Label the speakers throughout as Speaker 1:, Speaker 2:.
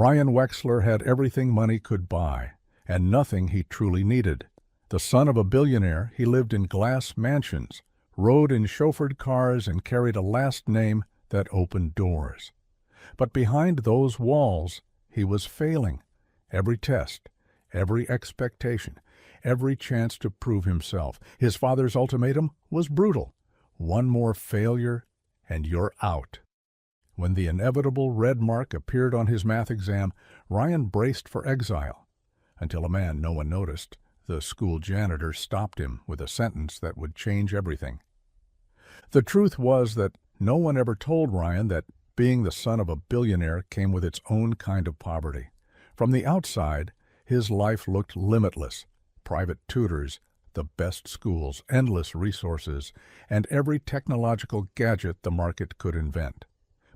Speaker 1: Ryan Wexler had everything money could buy, and nothing he truly needed. The son of a billionaire, he lived in glass mansions, rode in chauffeured cars, and carried a last name that opened doors. But behind those walls, he was failing. Every test, every expectation, every chance to prove himself. His father's ultimatum was brutal. One more failure, and you're out. When the inevitable red mark appeared on his math exam, Ryan braced for exile, until a man no one noticed, the school janitor, stopped him with a sentence that would change everything. The truth was that no one ever told Ryan that being the son of a billionaire came with its own kind of poverty. From the outside, his life looked limitless. Private tutors, the best schools, endless resources, and every technological gadget the market could invent.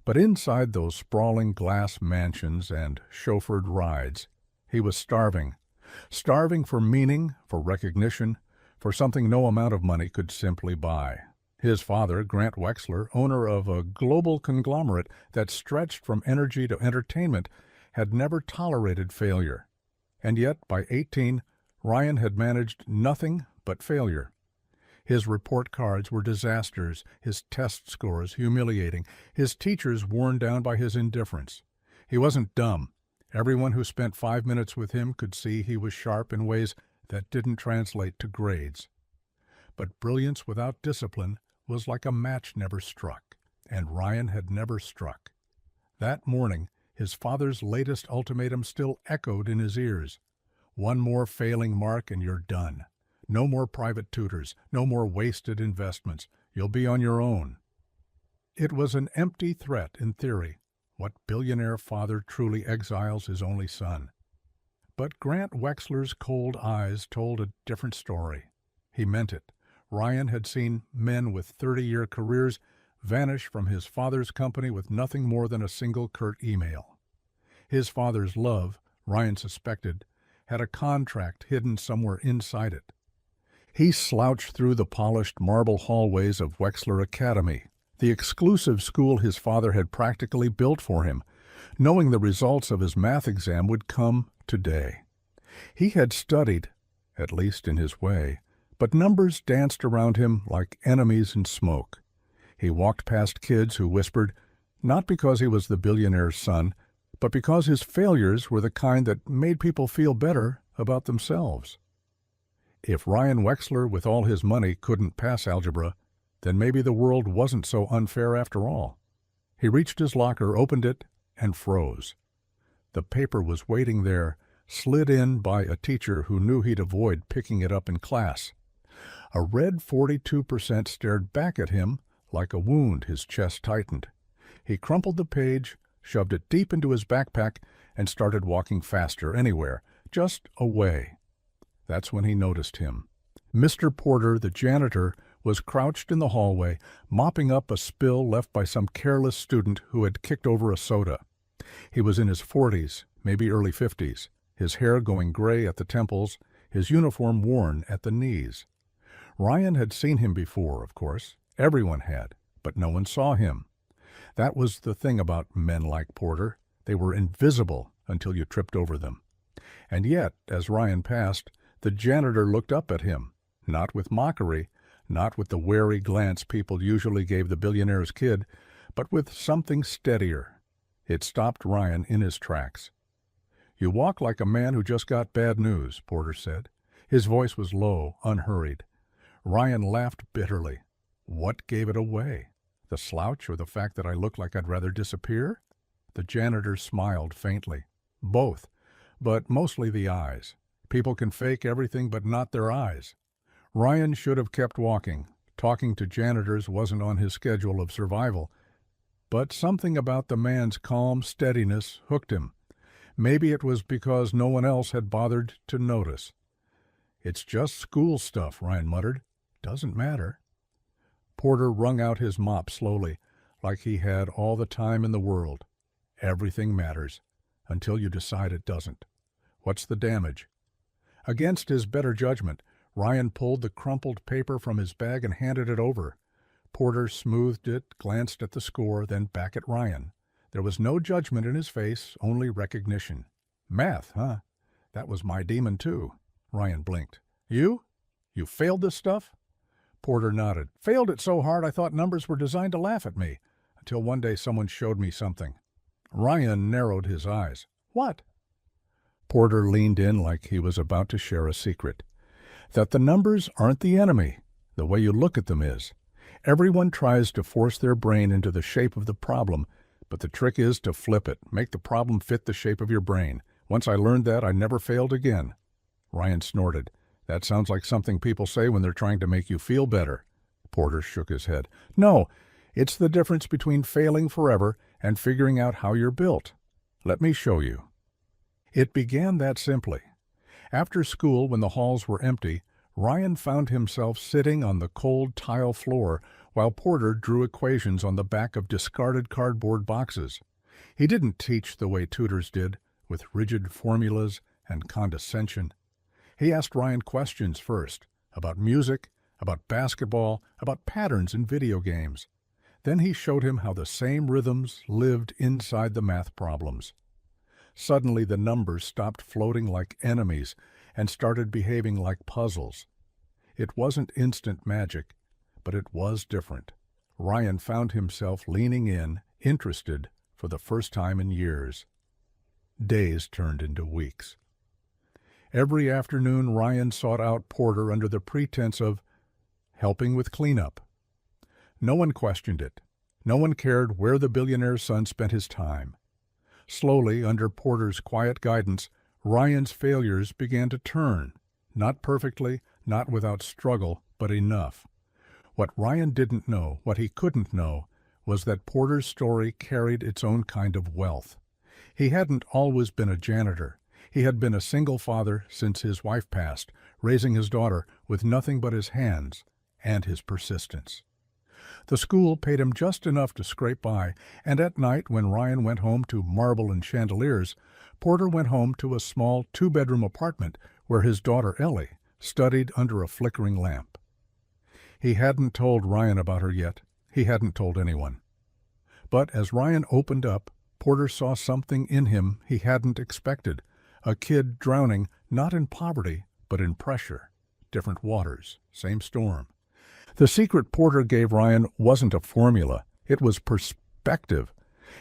Speaker 1: But inside those sprawling glass mansions and chauffeured rides, he was starving. Starving for meaning, for recognition, for something no amount of money could simply buy. His father, Grant Wexler, owner of a global conglomerate that stretched from energy to entertainment, had never tolerated failure. And yet, by 18, Ryan had managed nothing but failure. His report cards were disasters, his test scores humiliating, his teachers worn down by his indifference. He wasn't dumb. Everyone who spent 5 minutes with him could see he was sharp in ways that didn't translate to grades. But brilliance without discipline was like a match never struck, and Ryan had never struck. That morning, his father's latest ultimatum still echoed in his ears. One more failing mark and you're done. No more private tutors, no more wasted investments. You'll be on your own. It was an empty threat in theory. What billionaire father truly exiles his only son? But Grant Wexler's cold eyes told a different story. He meant it. Ryan had seen men with 30-year careers vanish from his father's company with nothing more than a single curt email. His father's love, Ryan suspected, had a contract hidden somewhere inside it. He slouched through the polished marble hallways of Wexler Academy, the exclusive school his father had practically built for him, knowing the results of his math exam would come today. He had studied, at least in his way, but numbers danced around him like enemies in smoke. He walked past kids who whispered, not because he was the billionaire's son, but because his failures were the kind that made people feel better about themselves. If Ryan Wexler, with all his money, couldn't pass algebra, then maybe the world wasn't so unfair after all. He reached his locker, opened it, and froze. The paper was waiting there, slid in by a teacher who knew he'd avoid picking it up in class. A red 42% stared back at him like a wound. His chest tightened. He crumpled the page, shoved it deep into his backpack, and started walking faster, anywhere, just away. That's when he noticed him. Mr. Porter, the janitor, was crouched in the hallway, mopping up a spill left by some careless student who had kicked over a soda. He was in his 40s, maybe early 50s, his hair going gray at the temples, his uniform worn at the knees. Ryan had seen him before, of course. Everyone had, but no one saw him. That was the thing about men like Porter. They were invisible until you tripped over them. And yet, as Ryan passed, the janitor looked up at him, not with mockery, not with the wary glance people usually gave the billionaire's kid, but with something steadier. It stopped Ryan in his tracks. "You walk like a man who just got bad news," Porter said. His voice was low, unhurried. Ryan laughed bitterly. What gave it away? The slouch or the fact that I looked like I'd rather disappear? The janitor smiled faintly. Both, but mostly the eyes. People can fake everything but not their eyes. Ryan should have kept walking. Talking to janitors wasn't on his schedule of survival. But something about the man's calm steadiness hooked him. Maybe it was because no one else had bothered to notice. "It's just school stuff," Ryan muttered. "Doesn't matter." Porter wrung out his mop slowly, like he had all the time in the world. "Everything matters, until you decide it doesn't. What's the damage?" Against his better judgment, Ryan pulled the crumpled paper from his bag and handed it over. Porter smoothed it, glanced at the score, then back at Ryan. There was no judgment in his face, only recognition. Math, huh? That was my demon, too. Ryan blinked. You? You failed this stuff? Porter nodded. Failed it so hard I thought numbers were designed to laugh at me, until one day someone showed me something. Ryan narrowed his eyes. What? Porter leaned in like he was about to share a secret. That the numbers aren't the enemy. The way you look at them is. Everyone tries to force their brain into the shape of the problem, but the trick is to flip it, make the problem fit the shape of your brain. Once I learned that, I never failed again. Ryan snorted. That sounds like something people say when they're trying to make you feel better. Porter shook his head. No, it's the difference between failing forever and figuring out how you're built. Let me show you. It began that simply. After school, when the halls were empty, Ryan found himself sitting on the cold tile floor while Porter drew equations on the back of discarded cardboard boxes. He didn't teach the way tutors did, with rigid formulas and condescension. He asked Ryan questions first, about music, about basketball, about patterns in video games. Then he showed him how the same rhythms lived inside the math problems. Suddenly the numbers stopped floating like enemies and started behaving like puzzles. It wasn't instant magic, but it was different. Ryan found himself leaning in, interested, for the first time in years. Days turned into weeks. Every afternoon Ryan sought out Porter under the pretense of helping with cleanup. No one questioned it. No one cared where the billionaire's son spent his time. Slowly, under Porter's quiet guidance, Ryan's failures began to turn. Not perfectly, not without struggle, but enough. What Ryan didn't know, what he couldn't know, was that Porter's story carried its own kind of wealth. He hadn't always been a janitor. He had been a single father since his wife passed, raising his daughter with nothing but his hands and his persistence. The school paid him just enough to scrape by, and at night when Ryan went home to marble and chandeliers, Porter went home to a small two-bedroom apartment where his daughter Ellie studied under a flickering lamp. He hadn't told Ryan about her yet. He hadn't told anyone. But as Ryan opened up, Porter saw something in him he hadn't expected, a kid drowning not in poverty, but in pressure. Different waters, same storm. The secret Porter gave Ryan wasn't a formula, it was perspective.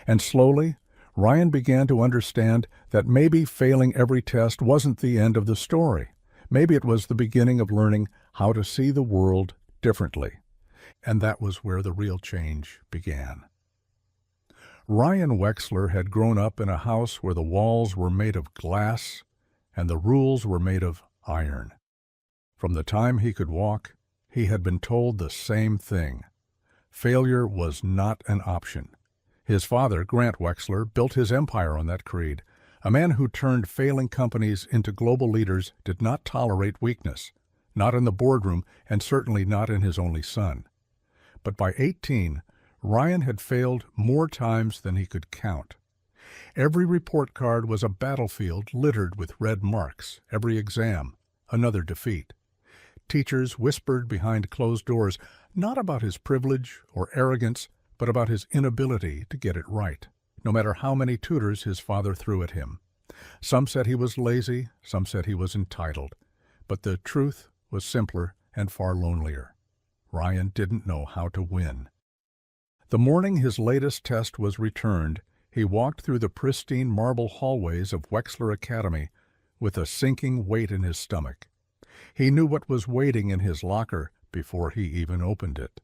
Speaker 1: And slowly, Ryan began to understand that maybe failing every test wasn't the end of the story. Maybe it was the beginning of learning how to see the world differently. And that was where the real change began. Ryan Wexler had grown up in a house where the walls were made of glass and the rules were made of iron. From the time he could walk, he had been told the same thing. Failure was not an option. His father, Grant Wexler, built his empire on that creed. A man who turned failing companies into global leaders did not tolerate weakness, not in the boardroom and certainly not in his only son. But by 18, Ryan had failed more times than he could count. Every report card was a battlefield littered with red marks, every exam, another defeat. Teachers whispered behind closed doors, not about his privilege or arrogance, but about his inability to get it right, no matter how many tutors his father threw at him. Some said he was lazy, some said he was entitled, but the truth was simpler and far lonelier. Ryan didn't know how to win. The morning his latest test was returned, he walked through the pristine marble hallways of Wexler Academy with a sinking weight in his stomach. He knew what was waiting in his locker before he even opened it.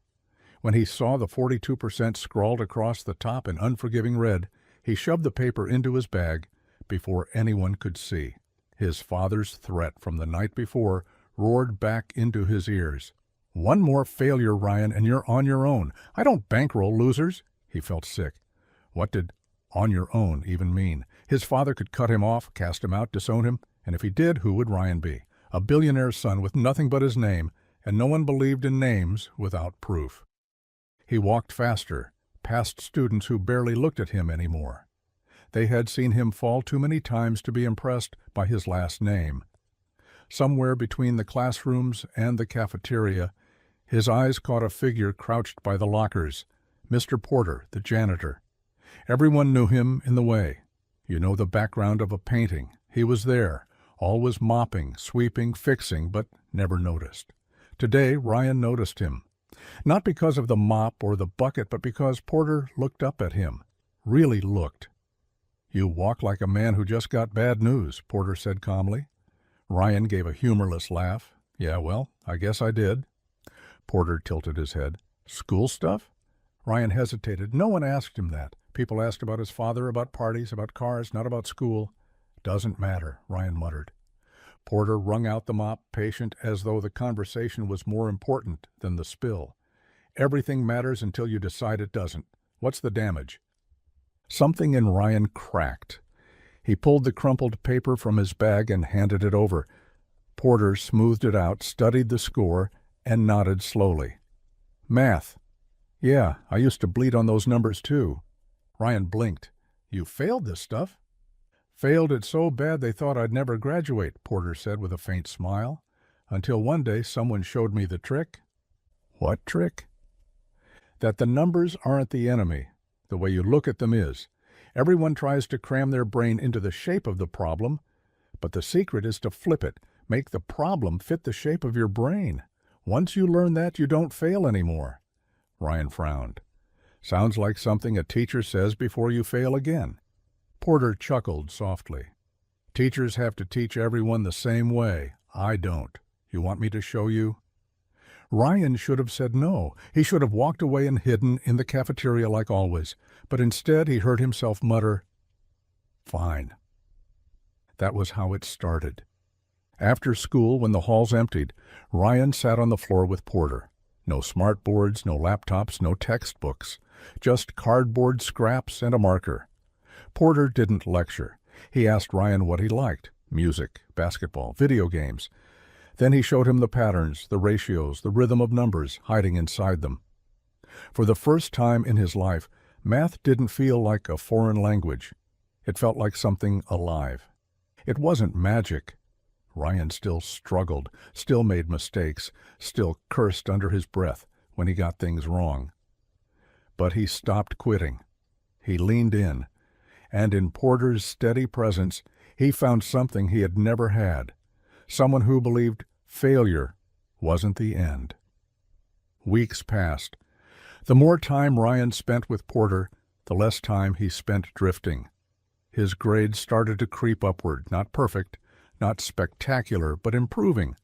Speaker 1: When he saw the 42% scrawled across the top in unforgiving red, he shoved the paper into his bag before anyone could see. His father's threat from the night before roared back into his ears. "One more failure, Ryan, and you're on your own. I don't bankroll losers." He felt sick. What did "on your own" even mean? His father could cut him off, cast him out, disown him, and if he did, who would Ryan be? A billionaire's son with nothing but his name, and no one believed in names without proof. He walked faster, past students who barely looked at him anymore. They had seen him fall too many times to be impressed by his last name. Somewhere between the classrooms and the cafeteria, his eyes caught a figure crouched by the lockers, Mr. Porter, the janitor. Everyone knew him in the way. You know the background of a painting. He was there, always mopping, sweeping, fixing, but never noticed. Today, Ryan noticed him. Not because of the mop or the bucket, but because Porter looked up at him. Really looked. "You walk like a man who just got bad news," Porter said calmly. Ryan gave a humorless laugh. "Yeah, well, I guess I did." Porter tilted his head. "School stuff?" Ryan hesitated. No one asked him that. People asked about his father, about parties, about cars, not about school. "Doesn't matter," Ryan muttered. Porter wrung out the mop, patient, as though the conversation was more important than the spill. "Everything matters until you decide it doesn't. What's the damage?" Something in Ryan cracked. He pulled the crumpled paper from his bag and handed it over. Porter smoothed it out, studied the score, and nodded slowly. "Math. Yeah, I used to bleed on those numbers too." Ryan blinked. "You failed this stuff?" "Failed it so bad they thought I'd never graduate," Porter said with a faint smile, "until one day someone showed me the trick." "What trick?" "That the numbers aren't the enemy. The way you look at them is. Everyone tries to cram their brain into the shape of the problem, but the secret is to flip it, make the problem fit the shape of your brain. Once you learn that, you don't fail anymore." Ryan frowned. "Sounds like something a teacher says before you fail again." Porter chuckled softly. "Teachers have to teach everyone the same way. I don't. You want me to show you?" Ryan should have said no. He should have walked away and hidden in the cafeteria like always. But instead he heard himself mutter, "Fine." That was how it started. After school, when the halls emptied, Ryan sat on the floor with Porter. No smart boards, no laptops, no textbooks. Just cardboard scraps and a marker. Porter didn't lecture. He asked Ryan what he liked: music, basketball, video games. Then he showed him the patterns, the ratios, the rhythm of numbers hiding inside them. For the first time in his life, math didn't feel like a foreign language. It felt like something alive. It wasn't magic. Ryan still struggled, still made mistakes, still cursed under his breath when he got things wrong. But he stopped quitting. He leaned in, and in Porter's steady presence, he found something he had never had. Someone who believed failure wasn't the end. Weeks passed. The more time Ryan spent with Porter, the less time he spent drifting. His grades started to creep upward, not perfect, not spectacular, but improving.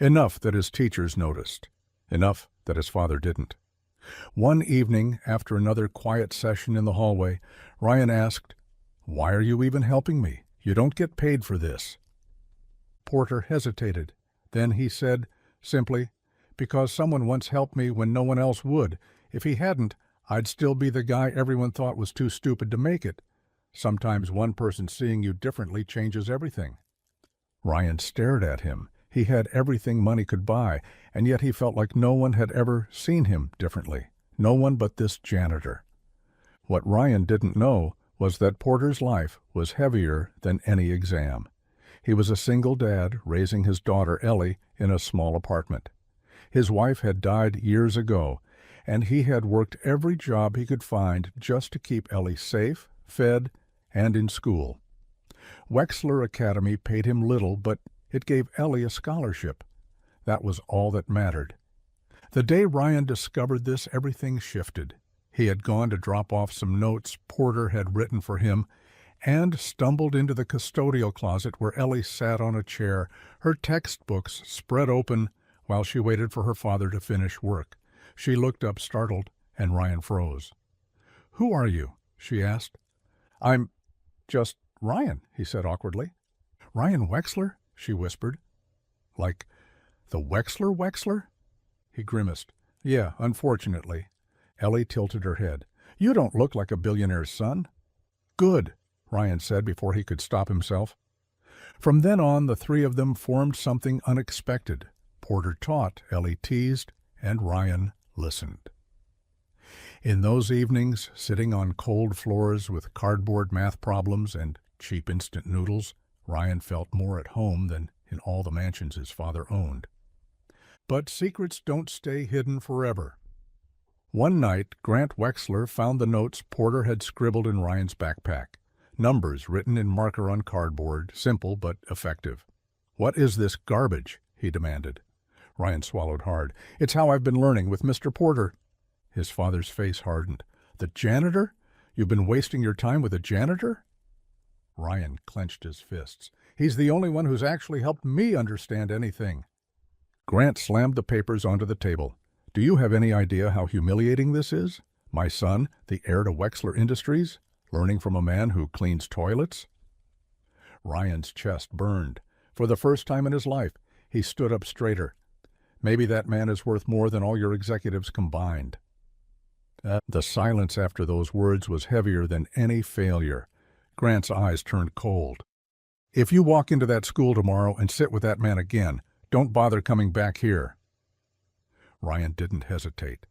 Speaker 1: Enough that his teachers noticed. Enough that his father didn't. One evening, after another quiet session in the hallway, Ryan asked, "Why are you even helping me? You don't get paid for this." Porter hesitated. Then he said, simply, "Because someone once helped me when no one else would. If he hadn't, I'd still be the guy everyone thought was too stupid to make it. Sometimes one person seeing you differently changes everything." Ryan stared at him. He had everything money could buy, and yet he felt like no one had ever seen him differently. No one but this janitor. What Ryan didn't know was that Porter's life was heavier than any exam. He was a single dad raising his daughter Ellie in a small apartment. His wife had died years ago, and he had worked every job he could find just to keep Ellie safe, fed, and in school. Wexler Academy paid him little, but it gave Ellie a scholarship. That was all that mattered. The day Ryan discovered this, everything shifted. He had gone to drop off some notes Porter had written for him, and stumbled into the custodial closet where Ellie sat on a chair, her textbooks spread open while she waited for her father to finish work. She looked up startled, and Ryan froze. "Who are you?" she asked. "I'm just Ryan," he said awkwardly. "Ryan Wexler?" she whispered. "Like the Wexler? He grimaced. "Yeah, unfortunately." Ellie tilted her head. "You don't look like a billionaire's son." "Good," Ryan said before he could stop himself. From then on, the three of them formed something unexpected. Porter taught, Ellie teased, and Ryan listened. In those evenings, sitting on cold floors with cardboard math problems and cheap instant noodles, Ryan felt more at home than in all the mansions his father owned. But secrets don't stay hidden forever. One night, Grant Wexler found the notes Porter had scribbled in Ryan's backpack. Numbers written in marker on cardboard, simple but effective. "What is this garbage?" he demanded. Ryan swallowed hard. "It's how I've been learning with Mr. Porter." His father's face hardened. "The janitor? You've been wasting your time with a janitor?" Ryan clenched his fists. "He's the only one who's actually helped me understand anything." Grant slammed the papers onto the table. "Do you have any idea how humiliating this is? My son, the heir to Wexler Industries, learning from a man who cleans toilets?" Ryan's chest burned. For the first time in his life, he stood up straighter. "Maybe that man is worth more than all your executives combined." The silence after those words was heavier than any failure. Grant's eyes turned cold. "If you walk into that school tomorrow and sit with that man again, don't bother coming back here." Ryan didn't hesitate.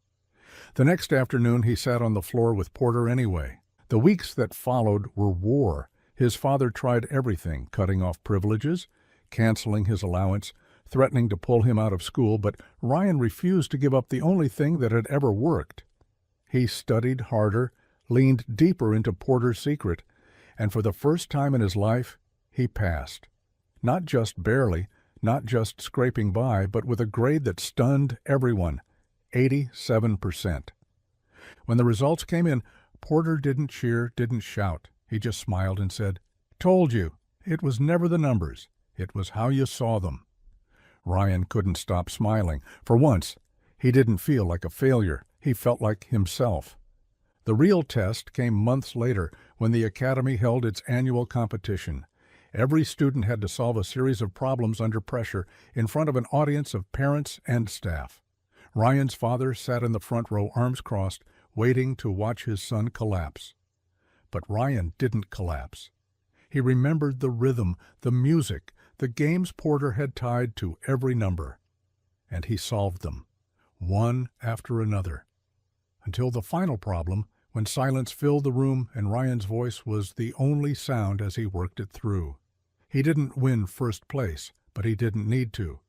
Speaker 1: The next afternoon he sat on the floor with Porter anyway. The weeks that followed were war. His father tried everything, cutting off privileges, canceling his allowance, threatening to pull him out of school, but Ryan refused to give up the only thing that had ever worked. He studied harder, leaned deeper into Porter's secret, and for the first time in his life, he passed. Not just barely, not just scraping by, but with a grade that stunned everyone, 87%. When the results came in, Porter didn't cheer, didn't shout. He just smiled and said, "Told you, it was never the numbers. It was how you saw them." Ryan couldn't stop smiling. For once, he didn't feel like a failure. He felt like himself. The real test came months later when the academy held its annual competition. Every student had to solve a series of problems under pressure in front of an audience of parents and staff. Ryan's father sat in the front row, arms crossed, waiting to watch his son collapse. But Ryan didn't collapse. He remembered the rhythm, the music, the games Porter had tied to every number. And he solved them, one after another, until the final problem, when silence filled the room and Ryan's voice was the only sound as he worked it through. He didn't win first place, but he didn't need to.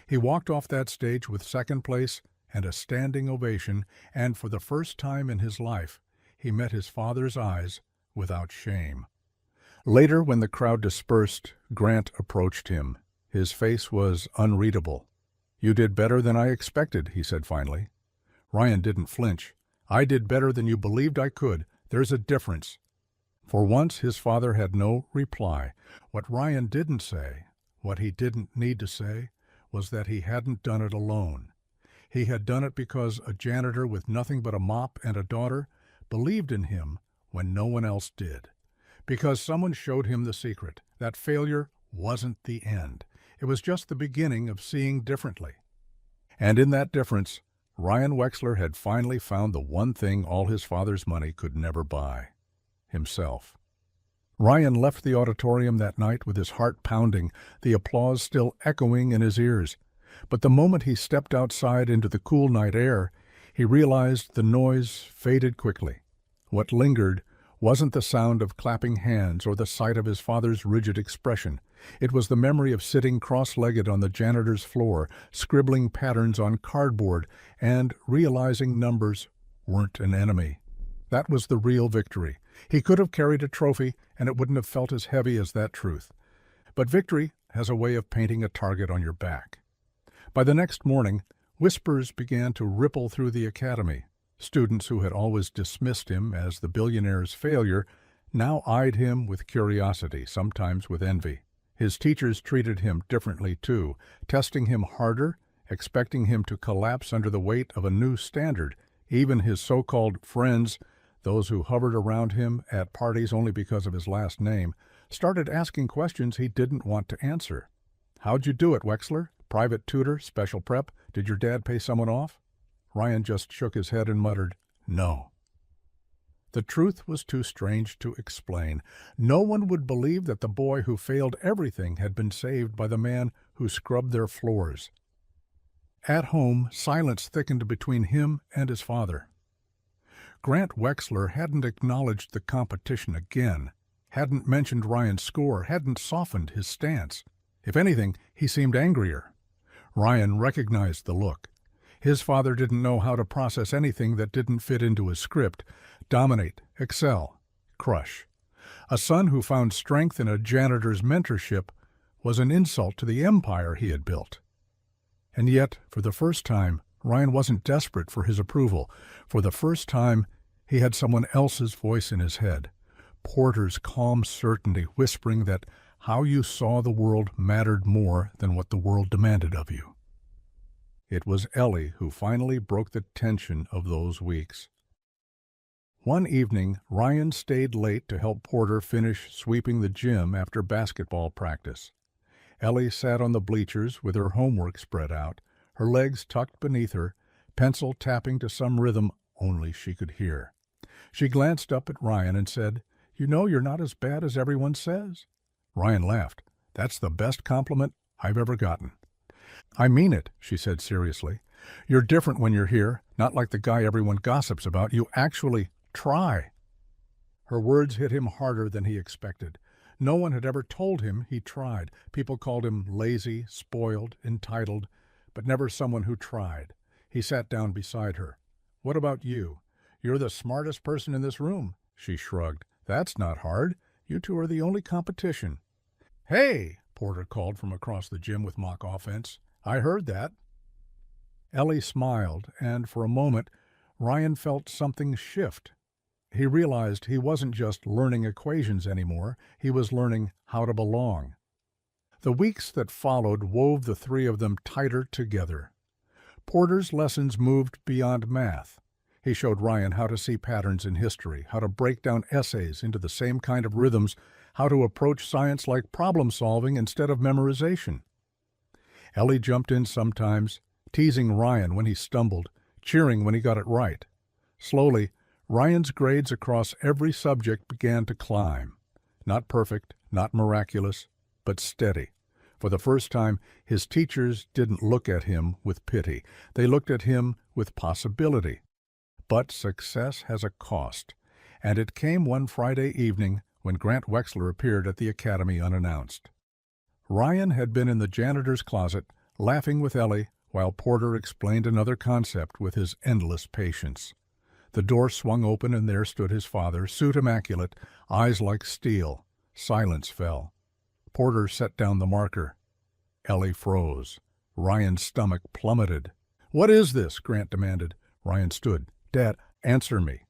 Speaker 1: He walked off that stage with second place and a standing ovation, and for the first time in his life, he met his father's eyes without shame. Later, when the crowd dispersed, Grant approached him. His face was unreadable. "You did better than I expected," he said finally. Ryan didn't flinch. "I did better than you believed I could. There's a difference." For once, his father had no reply. What Ryan didn't say, what he didn't need to say, was that he hadn't done it alone. He had done it because a janitor with nothing but a mop and a daughter believed in him when no one else did. Because someone showed him the secret, that failure wasn't the end. It was just the beginning of seeing differently. And in that difference, Ryan Wexler had finally found the one thing all his father's money could never buy: himself. Ryan left the auditorium that night with his heart pounding, the applause still echoing in his ears. But the moment he stepped outside into the cool night air, he realized the noise faded quickly. What lingered wasn't the sound of clapping hands or the sight of his father's rigid expression. It was the memory of sitting cross-legged on the janitor's floor, scribbling patterns on cardboard, and realizing numbers weren't an enemy. That was the real victory. He could have carried a trophy, and it wouldn't have felt as heavy as that truth. But victory has a way of painting a target on your back. By the next morning, whispers began to ripple through the academy. Students who had always dismissed him as the billionaire's failure now eyed him with curiosity, sometimes with envy. His teachers treated him differently, too, testing him harder, expecting him to collapse under the weight of a new standard. Even his so-called friends, those who hovered around him at parties only because of his last name, started asking questions he didn't want to answer. "How'd you do it, Wexler? Private tutor? Special prep? Did your dad pay someone off?" Ryan just shook his head and muttered, "No." The truth was too strange to explain. No one would believe that the boy who failed everything had been saved by the man who scrubbed their floors. At home, silence thickened between him and his father. Grant Wexler hadn't acknowledged the competition again, hadn't mentioned Ryan's score, hadn't softened his stance. If anything, he seemed angrier. Ryan recognized the look. His father didn't know how to process anything that didn't fit into his script: dominate, excel, crush. A son who found strength in a janitor's mentorship was an insult to the empire he had built. And yet, for the first time, Ryan wasn't desperate for his approval. For the first time, he had someone else's voice in his head. Porter's calm certainty whispering that how you saw the world mattered more than what the world demanded of you. It was Ellie who finally broke the tension of those weeks. One evening, Ryan stayed late to help Porter finish sweeping the gym after basketball practice. Ellie sat on the bleachers with her homework spread out, her legs tucked beneath her, pencil tapping to some rhythm only she could hear. She glanced up at Ryan and said, "You know you're not as bad as everyone says." Ryan laughed. "That's the best compliment I've ever gotten." "I mean it," she said seriously. "You're different when you're here, not like the guy everyone gossips about. You actually try." Her words hit him harder than he expected. No one had ever told him he tried. People called him lazy, spoiled, entitled, but never someone who tried. He sat down beside her. "What about you? You're the smartest person in this room." She shrugged. "That's not hard. You two are the only competition." "Hey!" Porter called from across the gym with mock offense. "I heard that." Ellie smiled, and for a moment, Ryan felt something shift. He realized he wasn't just learning equations anymore, he was learning how to belong. The weeks that followed wove the three of them tighter together. Porter's lessons moved beyond math. He showed Ryan how to see patterns in history, how to break down essays into the same kind of rhythms, how to approach science like problem-solving instead of memorization. Ellie jumped in sometimes, teasing Ryan when he stumbled, cheering when he got it right. Slowly, Ryan's grades across every subject began to climb. Not perfect, not miraculous, but steady. For the first time, his teachers didn't look at him with pity. They looked at him with possibility. But success has a cost, and it came one Friday evening when Grant Wexler appeared at the academy unannounced. Ryan had been in the janitor's closet, laughing with Ellie, while Porter explained another concept with his endless patience. The door swung open and there stood his father, suit immaculate, eyes like steel. Silence fell. Porter set down the marker. Ellie froze. Ryan's stomach plummeted. "What is this?" Grant demanded. Ryan stood. "Dad, answer me."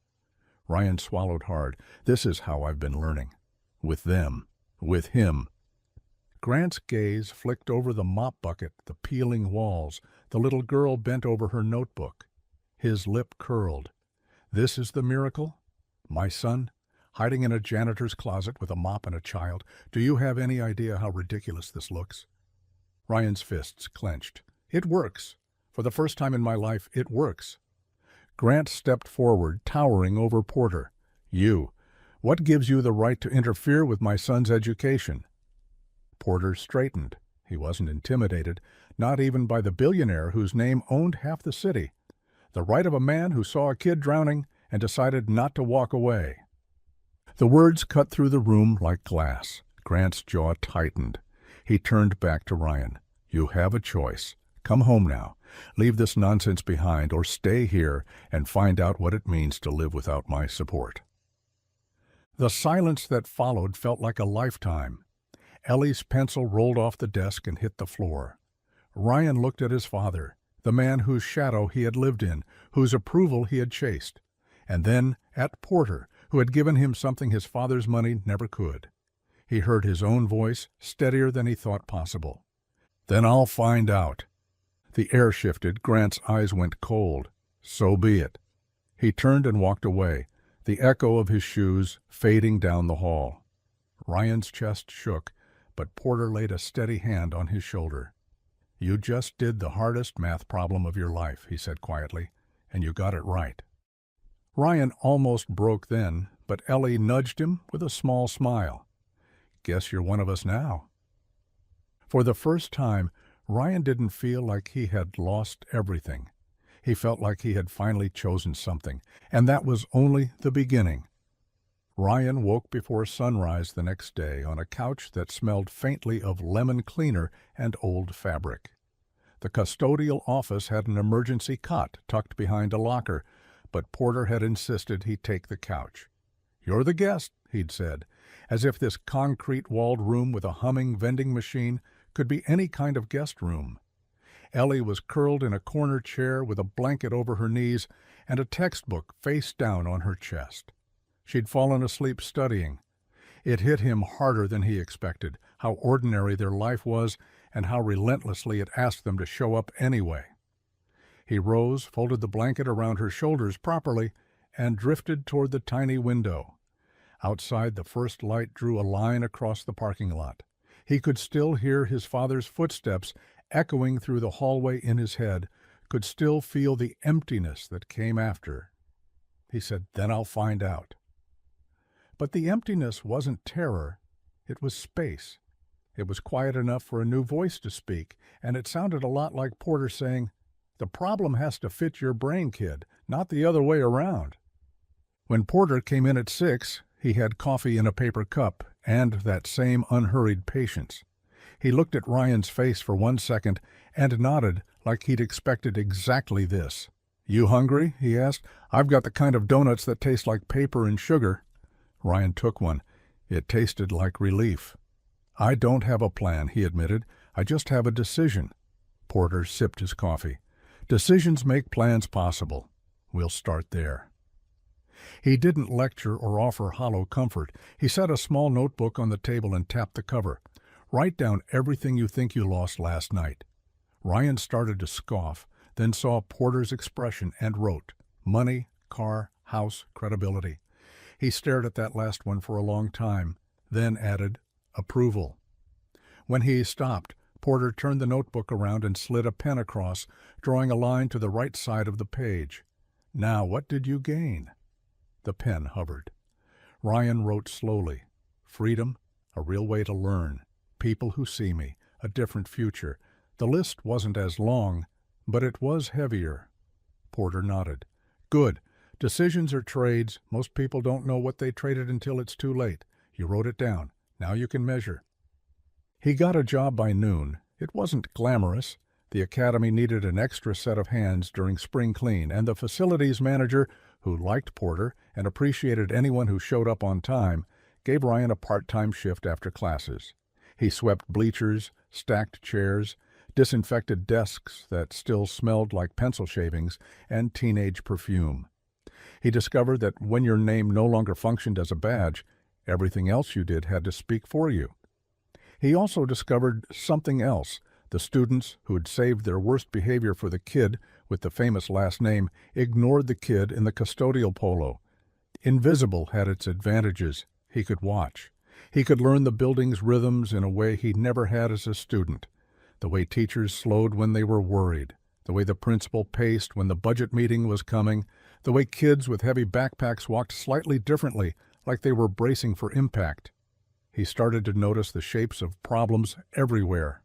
Speaker 1: Ryan swallowed hard. "This is how I've been learning. With them. With him." Grant's gaze flicked over the mop bucket, the peeling walls, the little girl bent over her notebook. His lip curled. "This is the miracle? My son, hiding in a janitor's closet with a mop and a child. Do you have any idea how ridiculous this looks?" Ryan's fists clenched. "It works. For the first time in my life, it works." Grant stepped forward, towering over Porter. What gives you the right to interfere with my son's education?" Porter straightened. He wasn't intimidated, not even by the billionaire whose name owned half the city. The right of a man who saw a kid drowning and decided not to walk away. The words cut through the room like glass. Grant's jaw tightened. He turned back to Ryan. "You have a choice. Come home now. Leave this nonsense behind or stay here and find out what it means to live without my support." The silence that followed felt like a lifetime. Ellie's pencil rolled off the desk and hit the floor. Ryan looked at his father, the man whose shadow he had lived in, whose approval he had chased, and then at Porter, who had given him something his father's money never could. He heard his own voice, steadier than he thought possible. "Then I'll find out." The air shifted. Grant's eyes went cold. "So be it." He turned and walked away, the echo of his shoes fading down the hall. Ryan's chest shook, but Porter laid a steady hand on his shoulder. "You just did the hardest math problem of your life," he said quietly, "and you got it right." Ryan almost broke then, but Ellie nudged him with a small smile. "Guess you're one of us now." For the first time, Ryan didn't feel like he had lost everything. He felt like he had finally chosen something, and that was only the beginning. Ryan woke before sunrise the next day on a couch that smelled faintly of lemon cleaner and old fabric. The custodial office had an emergency cot tucked behind a locker, but Porter had insisted he take the couch. "You're the guest," he'd said, as if this concrete-walled room with a humming vending machine could be any kind of guest room. Ellie was curled in a corner chair with a blanket over her knees and a textbook face down on her chest. She'd fallen asleep studying. It hit him harder than he expected, how ordinary their life was and how relentlessly it asked them to show up anyway. He rose, folded the blanket around her shoulders properly, and drifted toward the tiny window. Outside, the first light drew a line across the parking lot. He could still hear his father's footsteps echoing through the hallway in his head, could still feel the emptiness that came after. He said, "Then I'll find out." But the emptiness wasn't terror, it was space. It was quiet enough for a new voice to speak, and it sounded a lot like Porter saying, "The problem has to fit your brain, kid, not the other way around." When Porter came in at 6, he had coffee in a paper cup and that same unhurried patience. He looked at Ryan's face for 1 second and nodded like he'd expected exactly this. "You hungry?" he asked. "I've got the kind of donuts that taste like paper and sugar." Ryan took one. It tasted like relief. "I don't have a plan," he admitted. "I just have a decision." Porter sipped his coffee. "Decisions make plans possible. We'll start there." He didn't lecture or offer hollow comfort. He set a small notebook on the table and tapped the cover. "Write down everything you think you lost last night." Ryan started to scoff, then saw Porter's expression and wrote, "Money, car, house, credibility." He stared at that last one for a long time, then added, "Approval." When he stopped, Porter turned the notebook around and slid a pen across, drawing a line to the right side of the page. "Now, what did you gain?" The pen hovered. Ryan wrote slowly, "Freedom, a real way to learn. People who see me, a different future." The list wasn't as long, but it was heavier. Porter nodded. "Good. Decisions are trades. Most people don't know what they traded until it's too late. You wrote it down. Now you can measure." He got a job by noon. It wasn't glamorous. The academy needed an extra set of hands during spring clean, and the facilities manager, who liked Porter and appreciated anyone who showed up on time, gave Ryan a part-time shift after classes. He swept bleachers, stacked chairs, disinfected desks that still smelled like pencil shavings and teenage perfume. He discovered that when your name no longer functioned as a badge, everything else you did had to speak for you. He also discovered something else. The students who had saved their worst behavior for the kid with the famous last name ignored the kid in the custodial polo. Invisible had its advantages. He could watch. He could learn the building's rhythms in a way he never had as a student. The way teachers slowed when they were worried. The way the principal paced when the budget meeting was coming. The way kids with heavy backpacks walked slightly differently, like they were bracing for impact. He started to notice the shapes of problems everywhere.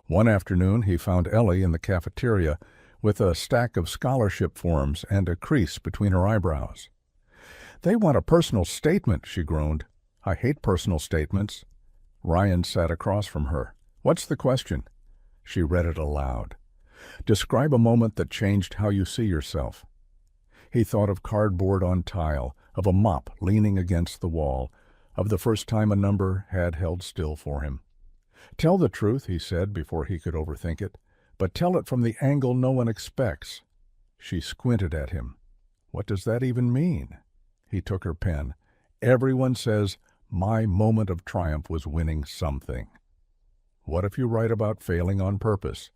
Speaker 1: One afternoon, he found Ellie in the cafeteria with a stack of scholarship forms and a crease between her eyebrows. "They want a personal statement," she groaned. "I hate personal statements." Ryan sat across from her. "What's the question?" She read it aloud. "Describe a moment that changed how you see yourself." He thought of cardboard on tile, of a mop leaning against the wall, of the first time a number had held still for him. "Tell the truth," he said before he could overthink it, "but tell it from the angle no one expects." She squinted at him. "What does that even mean?" He took her pen. "Everyone says my moment of triumph was winning something." "What if you write about failing on purpose?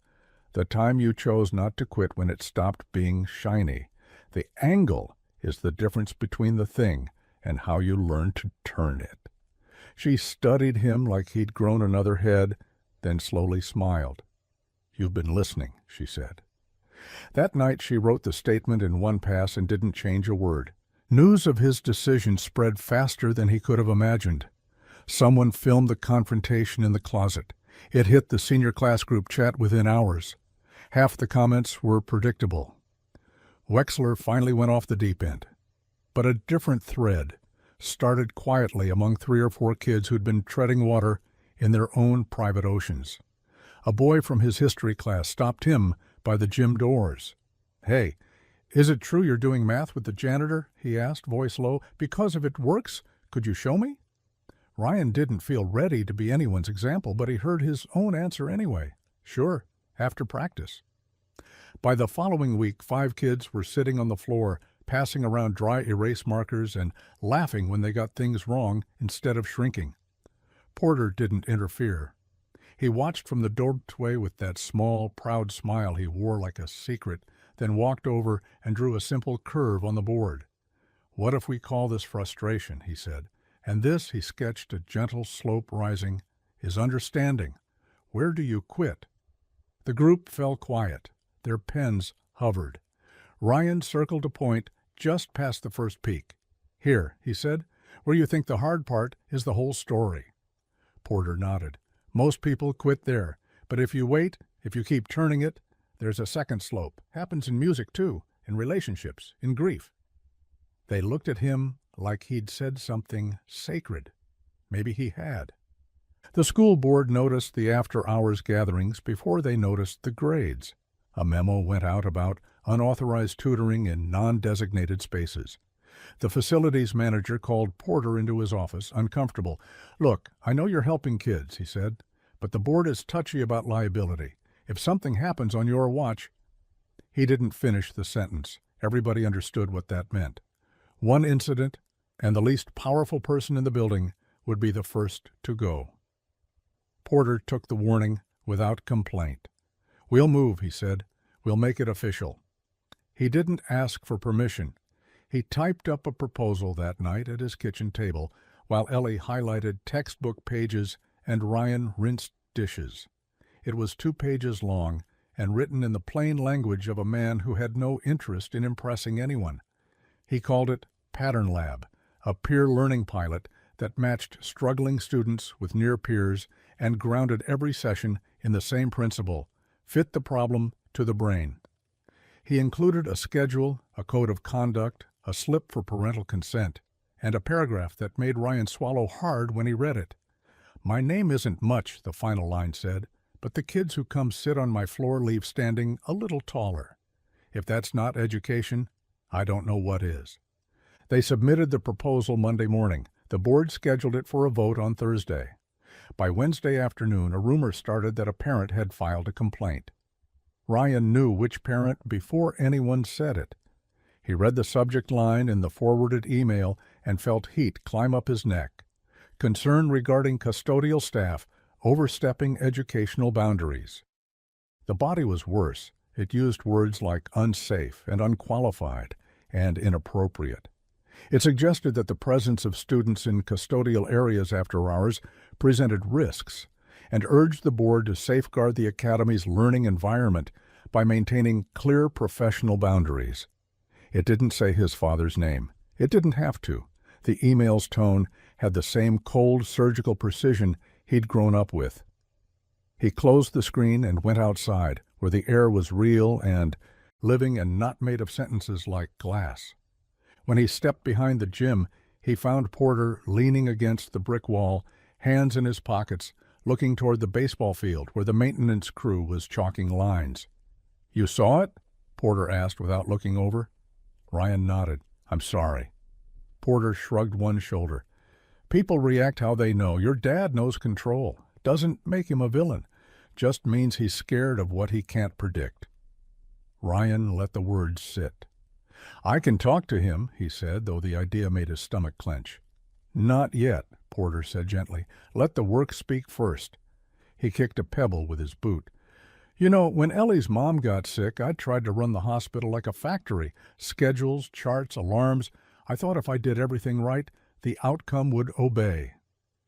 Speaker 1: The time you chose not to quit when it stopped being shiny. The angle is the difference between the thing and how you learn to turn it." She studied him like he'd grown another head, then slowly smiled. "You've been listening," she said. That night she wrote the statement in one pass and didn't change a word. News of his decision spread faster than he could have imagined. Someone filmed the confrontation in the closet. It hit the senior class group chat within hours. Half the comments were predictable. Wexler finally went off the deep end. But a different thread started quietly among 3 or 4 kids who'd been treading water in their own private oceans. A boy from his history class stopped him by the gym doors. "Hey, is it true you're doing math with the janitor?" he asked, voice low. "Because if it works, could you show me?" Ryan didn't feel ready to be anyone's example, but he heard his own answer anyway. "Sure, after practice." By the following week, 5 kids were sitting on the floor, passing around dry erase markers and laughing when they got things wrong instead of shrinking. Porter didn't interfere. He watched from the doorway with that small, proud smile he wore like a secret, then walked over and drew a simple curve on the board. "What if we call this frustration?" he said. "And this," he sketched a gentle slope rising, "is understanding. Where do you quit?" The group fell quiet. Their pens hovered. Ryan circled a point just past the first peak. "Here," he said, "where you think the hard part is the whole story." Porter nodded. "Most people quit there, but if you wait, if you keep turning it, there's a second slope. Happens in music, too, in relationships, in grief." They looked at him like he'd said something sacred. Maybe he had. The school board noticed the after-hours gatherings before they noticed the grades. A memo went out about unauthorized tutoring in non-designated spaces. The facilities manager called Porter into his office, uncomfortable. "Look, I know you're helping kids," he said, "but the board is touchy about liability. If something happens on your watch—" He didn't finish the sentence. Everybody understood what that meant. One incident, and the least powerful person in the building would be the first to go. Porter took the warning without complaint. "We'll move," he said. "We'll make it official." He didn't ask for permission. He typed up a proposal that night at his kitchen table, while Ellie highlighted textbook pages and Ryan rinsed dishes. It was 2 pages long and written in the plain language of a man who had no interest in impressing anyone. He called it Pattern Lab, a peer learning pilot that matched struggling students with near peers and grounded every session in the same principle: fit the problem to the brain. He included a schedule, a code of conduct, a slip for parental consent, and a paragraph that made Ryan swallow hard when he read it. "My name isn't much," the final line said, "but the kids who come sit on my floor leave standing a little taller. If that's not education, I don't know what is." They submitted the proposal Monday morning. The board scheduled it for a vote on Thursday. By Wednesday afternoon, a rumor started that a parent had filed a complaint. Ryan knew which parent before anyone said it. He read the subject line in the forwarded email and felt heat climb up his neck. Concern regarding custodial staff overstepping educational boundaries. The body was worse. It used words like unsafe and unqualified and inappropriate. It suggested that the presence of students in custodial areas after hours presented risks, and urged the board to safeguard the academy's learning environment by maintaining clear professional boundaries. It didn't say his father's name. It didn't have to. The email's tone had the same cold, surgical precision he'd grown up with. He closed the screen and went outside, where the air was real and living and not made of sentences like glass. When he stepped behind the gym, he found Porter leaning against the brick wall, hands in his pockets, looking toward the baseball field where the maintenance crew was chalking lines. "You saw it?" Porter asked without looking over. Ryan nodded. "I'm sorry." Porter shrugged one shoulder. "People react how they know. Your dad knows control. Doesn't make him a villain. Just means he's scared of what he can't predict." Ryan let the words sit. "I can talk to him," he said, though the idea made his stomach clench. "Not yet," Porter said gently. "Let the work speak first." He kicked a pebble with his boot. "You know, when Ellie's mom got sick, I tried to run the hospital like a factory. Schedules, charts, alarms. I thought if I did everything right, the outcome would obey.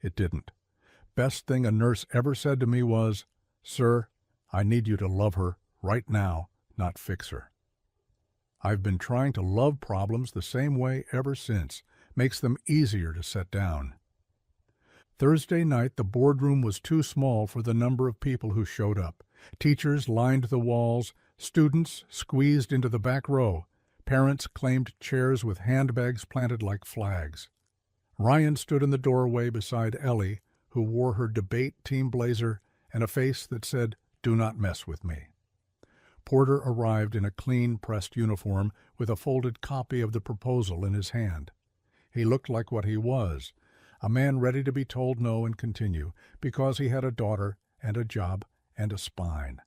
Speaker 1: It didn't. Best thing a nurse ever said to me was, 'Sir, I need you to love her right now, not fix her.' I've been trying to love problems the same way ever since. Makes them easier to set down." Thursday night, the boardroom was too small for the number of people who showed up. Teachers lined the walls, students squeezed into the back row, parents claimed chairs with handbags planted like flags. Ryan stood in the doorway beside Ellie, who wore her debate team blazer and a face that said, Do not mess with me." Porter arrived in a clean, pressed uniform with a folded copy of the proposal in his hand. He looked like what he was, a man ready to be told no and continue, because he had a daughter and a job and a spine.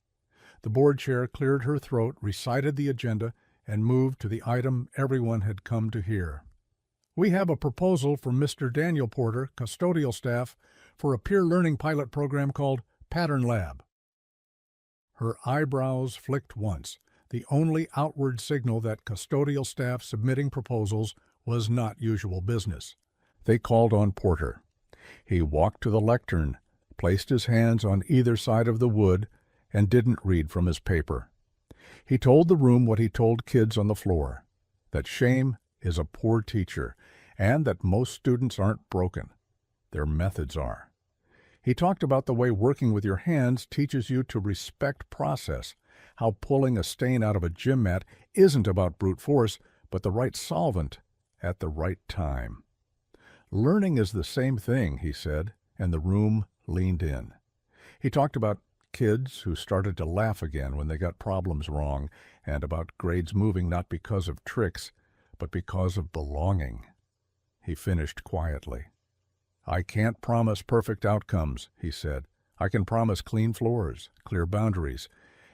Speaker 1: The board chair cleared her throat, recited the agenda, and moved to the item everyone had come to hear. "We have a proposal from Mr. Daniel Porter, custodial staff, for a peer learning pilot program called Pattern Lab." Her eyebrows flicked once, the only outward signal that custodial staff submitting proposals was not usual business. They called on Porter. He walked to the lectern, placed his hands on either side of the wood, and didn't read from his paper. He told the room what he told kids on the floor, that shame is a poor teacher, and that most students aren't broken. Their methods are. He talked about the way working with your hands teaches you to respect process, how pulling a stain out of a gym mat isn't about brute force, but the right solvent at the right time. Learning is the same thing, he said, and the room leaned in. He talked about kids who started to laugh again when they got problems wrong, and about grades moving not because of tricks, but because of belonging. He finished quietly. "I can't promise perfect outcomes," he said. "I can promise clean floors, clear boundaries,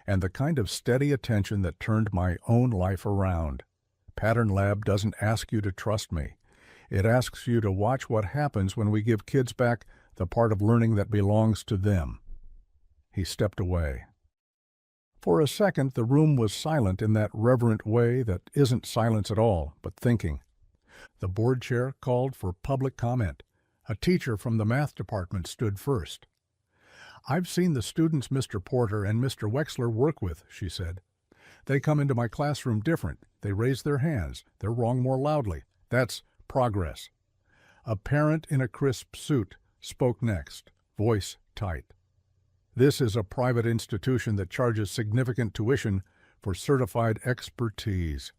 Speaker 1: and the kind of steady attention that turned my own life around. Pattern Lab doesn't ask you to trust me. It asks you to watch what happens when we give kids back the part of learning that belongs to them." He stepped away. For a second, the room was silent in that reverent way that isn't silence at all, but thinking. The board chair called for public comment. A teacher from the math department stood first. "I've seen the students Mr. Porter and Mr. Wexler work with," she said. "They come into my classroom different. They raise their hands. They're wrong more loudly. That's progress." A parent in a crisp suit spoke next, voice tight. "This is a private institution that charges significant tuition for certified expertise.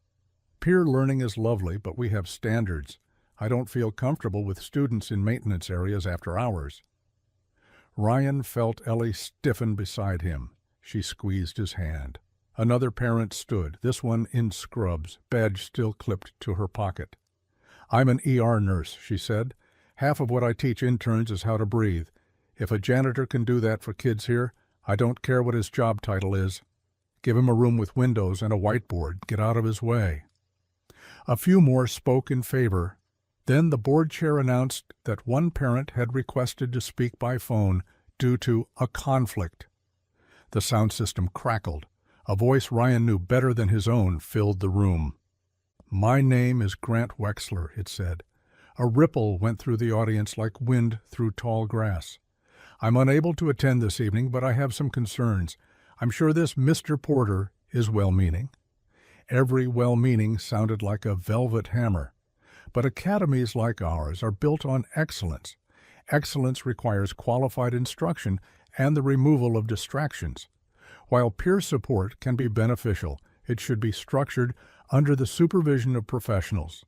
Speaker 1: Peer learning is lovely, but we have standards. I don't feel comfortable with students in maintenance areas after hours." Ryan felt Ellie stiffen beside him. She squeezed his hand. Another parent stood, this one in scrubs, badge still clipped to her pocket. "I'm an ER nurse," she said. "Half of what I teach interns is how to breathe. If a janitor can do that for kids here, I don't care what his job title is. Give him a room with windows and a whiteboard. Get out of his way." A few more spoke in favor. Then the board chair announced that one parent had requested to speak by phone due to a conflict. The sound system crackled. A voice Ryan knew better than his own filled the room. "My name is Grant Wexler," it said. A ripple went through the audience like wind through tall grass. "I'm unable to attend this evening, but I have some concerns. I'm sure this Mr. Porter is well-meaning." Every well-meaning sounded like a velvet hammer. But academies like ours are built on excellence. Excellence requires qualified instruction and the removal of distractions. While peer support can be beneficial, it should be structured under the supervision of professionals.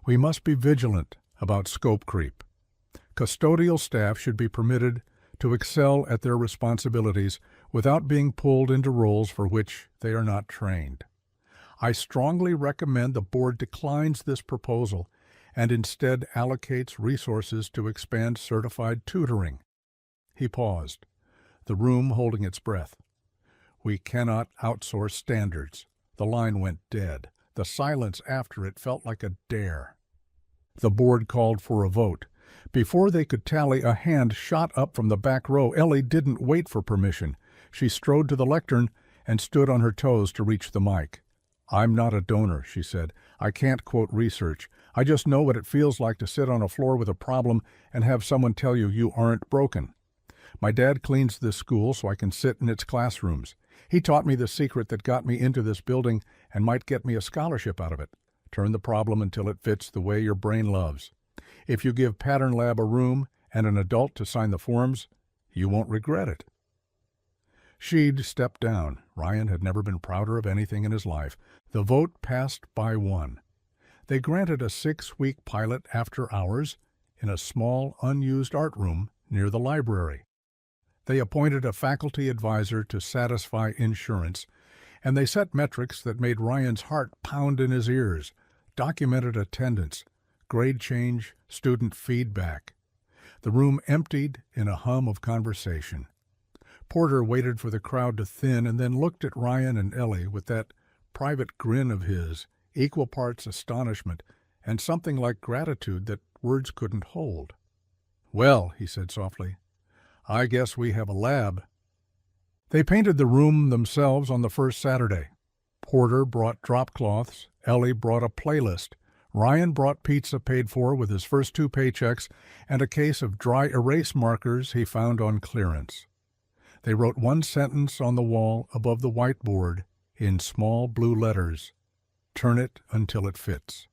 Speaker 1: We must be vigilant about scope creep. Custodial staff should be permitted to excel at their responsibilities without being pulled into roles for which they are not trained. I strongly recommend the board declines this proposal and instead allocates resources to expand certified tutoring. He paused, the room holding its breath. "We cannot outsource standards." The line went dead. The silence after it felt like a dare. The board called for a vote. Before they could tally, a hand shot up from the back row. Ellie didn't wait for permission. She strode to the lectern and stood on her toes to reach the mic. "I'm not a donor," she said. "I can't quote research. I just know what it feels like to sit on a floor with a problem and have someone tell you you aren't broken. My dad cleans this school so I can sit in its classrooms. He taught me the secret that got me into this building and might get me a scholarship out of it. Turn the problem until it fits the way your brain loves. If you give Pattern Lab a room and an adult to sign the forms, you won't regret it." She'd stepped down. Ryan had never been prouder of anything in his life. The vote passed by one. They granted a 6-week pilot after hours in a small, unused art room near the library. They appointed a faculty advisor to satisfy insurance, and they set metrics that made Ryan's heart pound in his ears: documented attendance, grade change, student feedback. The room emptied in a hum of conversation. Porter waited for the crowd to thin and then looked at Ryan and Ellie with that private grin of his, equal parts astonishment and something like gratitude that words couldn't hold. "Well," he said softly, "I guess we have a lab." They painted the room themselves on the first Saturday. Porter brought drop cloths, Ellie brought a playlist, Ryan brought pizza paid for with his first 2 paychecks and a case of dry erase markers he found on clearance. They wrote one sentence on the wall above the whiteboard in small blue letters: "Turn it until it fits."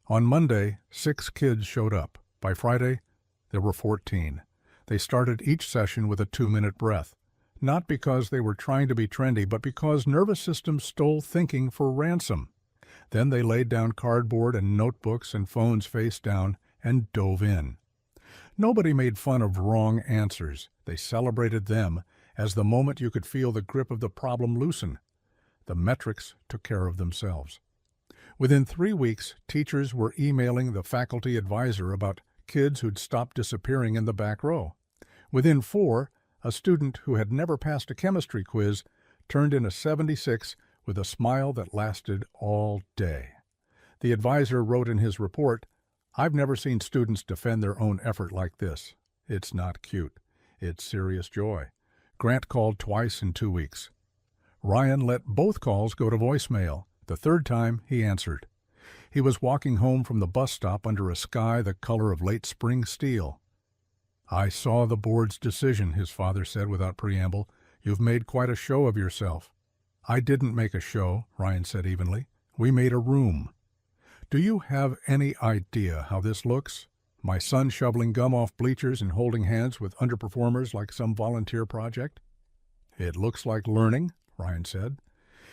Speaker 1: On Monday, 6 kids showed up. By Friday, there were 14. They started each session with a 2-minute breath, not because they were trying to be trendy, but because nervous systems stole thinking for ransom. Then they laid down cardboard and notebooks and phones face down and dove in. Nobody made fun of wrong answers. They celebrated them as the moment you could feel the grip of the problem loosen. The metrics took care of themselves. Within 3 weeks, teachers were emailing the faculty advisor about kids who'd stopped disappearing in the back row. Within 4, a student who had never passed a chemistry quiz turned in a 76 with a smile that lasted all day. The advisor wrote in his report, "I've never seen students defend their own effort like this. It's not cute. It's serious joy." Grant called twice in 2 weeks. Ryan let both calls go to voicemail. The third time, he answered. He was walking home from the bus stop under a sky the color of late spring steel. "I saw the board's decision," his father said without preamble. "You've made quite a show of yourself." "I didn't make a show," Ryan said evenly. "We made a room. Do you have any idea how this looks? My son shoveling gum off bleachers and holding hands with underperformers like some volunteer project?" "It looks like learning," Ryan said.